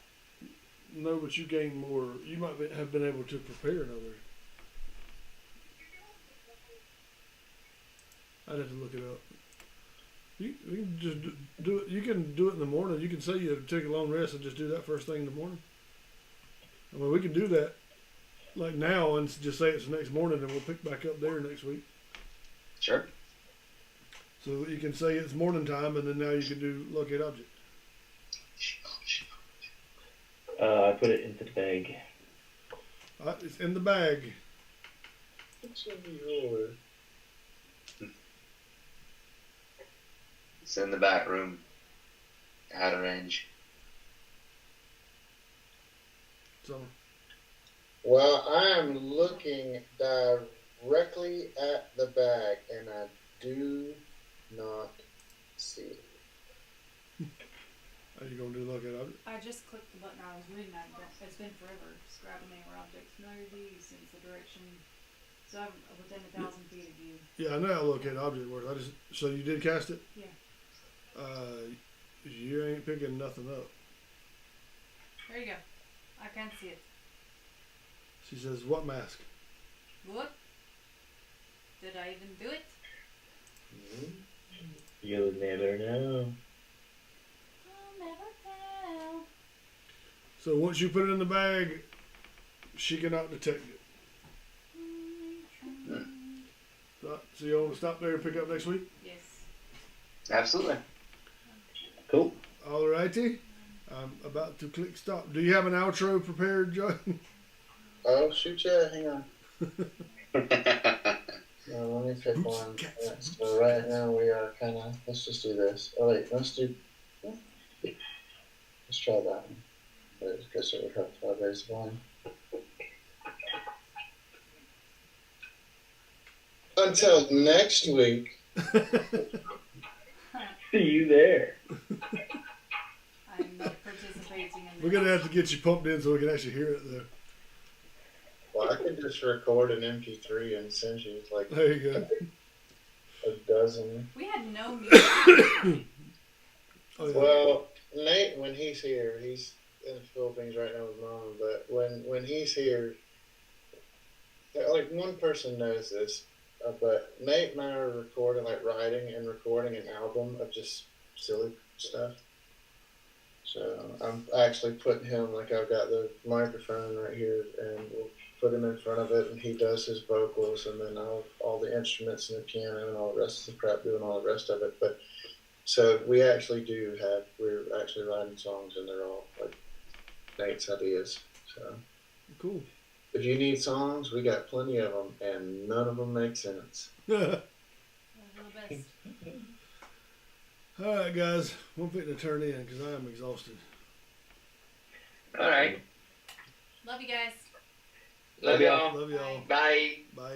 No, but you gain more. You might have been able to prepare another. I'd have to look it up. You can just do it. You can do it in the morning. You can say you take a long rest and just do that first thing in the morning. I mean, we can do that like now and just say it's the next morning, and we'll pick back up there next week. Sure. So you can say it's morning time, and then now you can do locate object. I put it into the bag. It's in the bag. It's in your. It's in the back room. Out of range. So Well, I am looking directly at the bag, and I do not see it. are you gonna do locate object? I just clicked the button I was reading that. It's been forever. Just grabbing anywhere object familiar to you since the direction. So I'm within 1,000 feet of you. Yeah, I know how locate object works. So you did cast it? Yeah. You ain't picking nothing up. There you go. I can't see it. She says, "What mask?" What? Did I even do it? You'll never know. I'll never tell. So once you put it in the bag, she cannot detect it. So you want to stop there and pick up next week? Yes. Absolutely. Cool. Alrighty. I'm about to click stop. Do you have an outro prepared, John? Oh, shoot, yeah, hang on. Let me pick Boots one. and cats, Yeah, boots so right now we are kind of, let's just do this. Oh, wait, let's try that one. I guess it would have 5 days of one. Until next week. See you there. I'm not participating in this. We're gonna have to get you pumped in so we can actually hear it, though. Well, I can just record an MP3 and send you like There you go. a dozen. We had no music. Oh, yeah. Well, Nate, when he's here, he's in the Philippines right now with Mom. But when he's here, like one person knows this, but Nate and I are recording, like writing and recording an album of just silly stuff. So I'm actually putting him, like I've got the microphone right here, and we'll put him in front of it, and he does his vocals, and then all the instruments and the piano and all the rest of the crap, doing all the rest of it. But so we're actually writing songs, and they're all like Nate's ideas. So Cool. If you need songs, we got plenty of them, and none of them make sense. All Well, the best. right, guys, I'm fitting to turn in because I am exhausted. All right. Love you guys. Love y'all. Love y'all. Bye. Bye.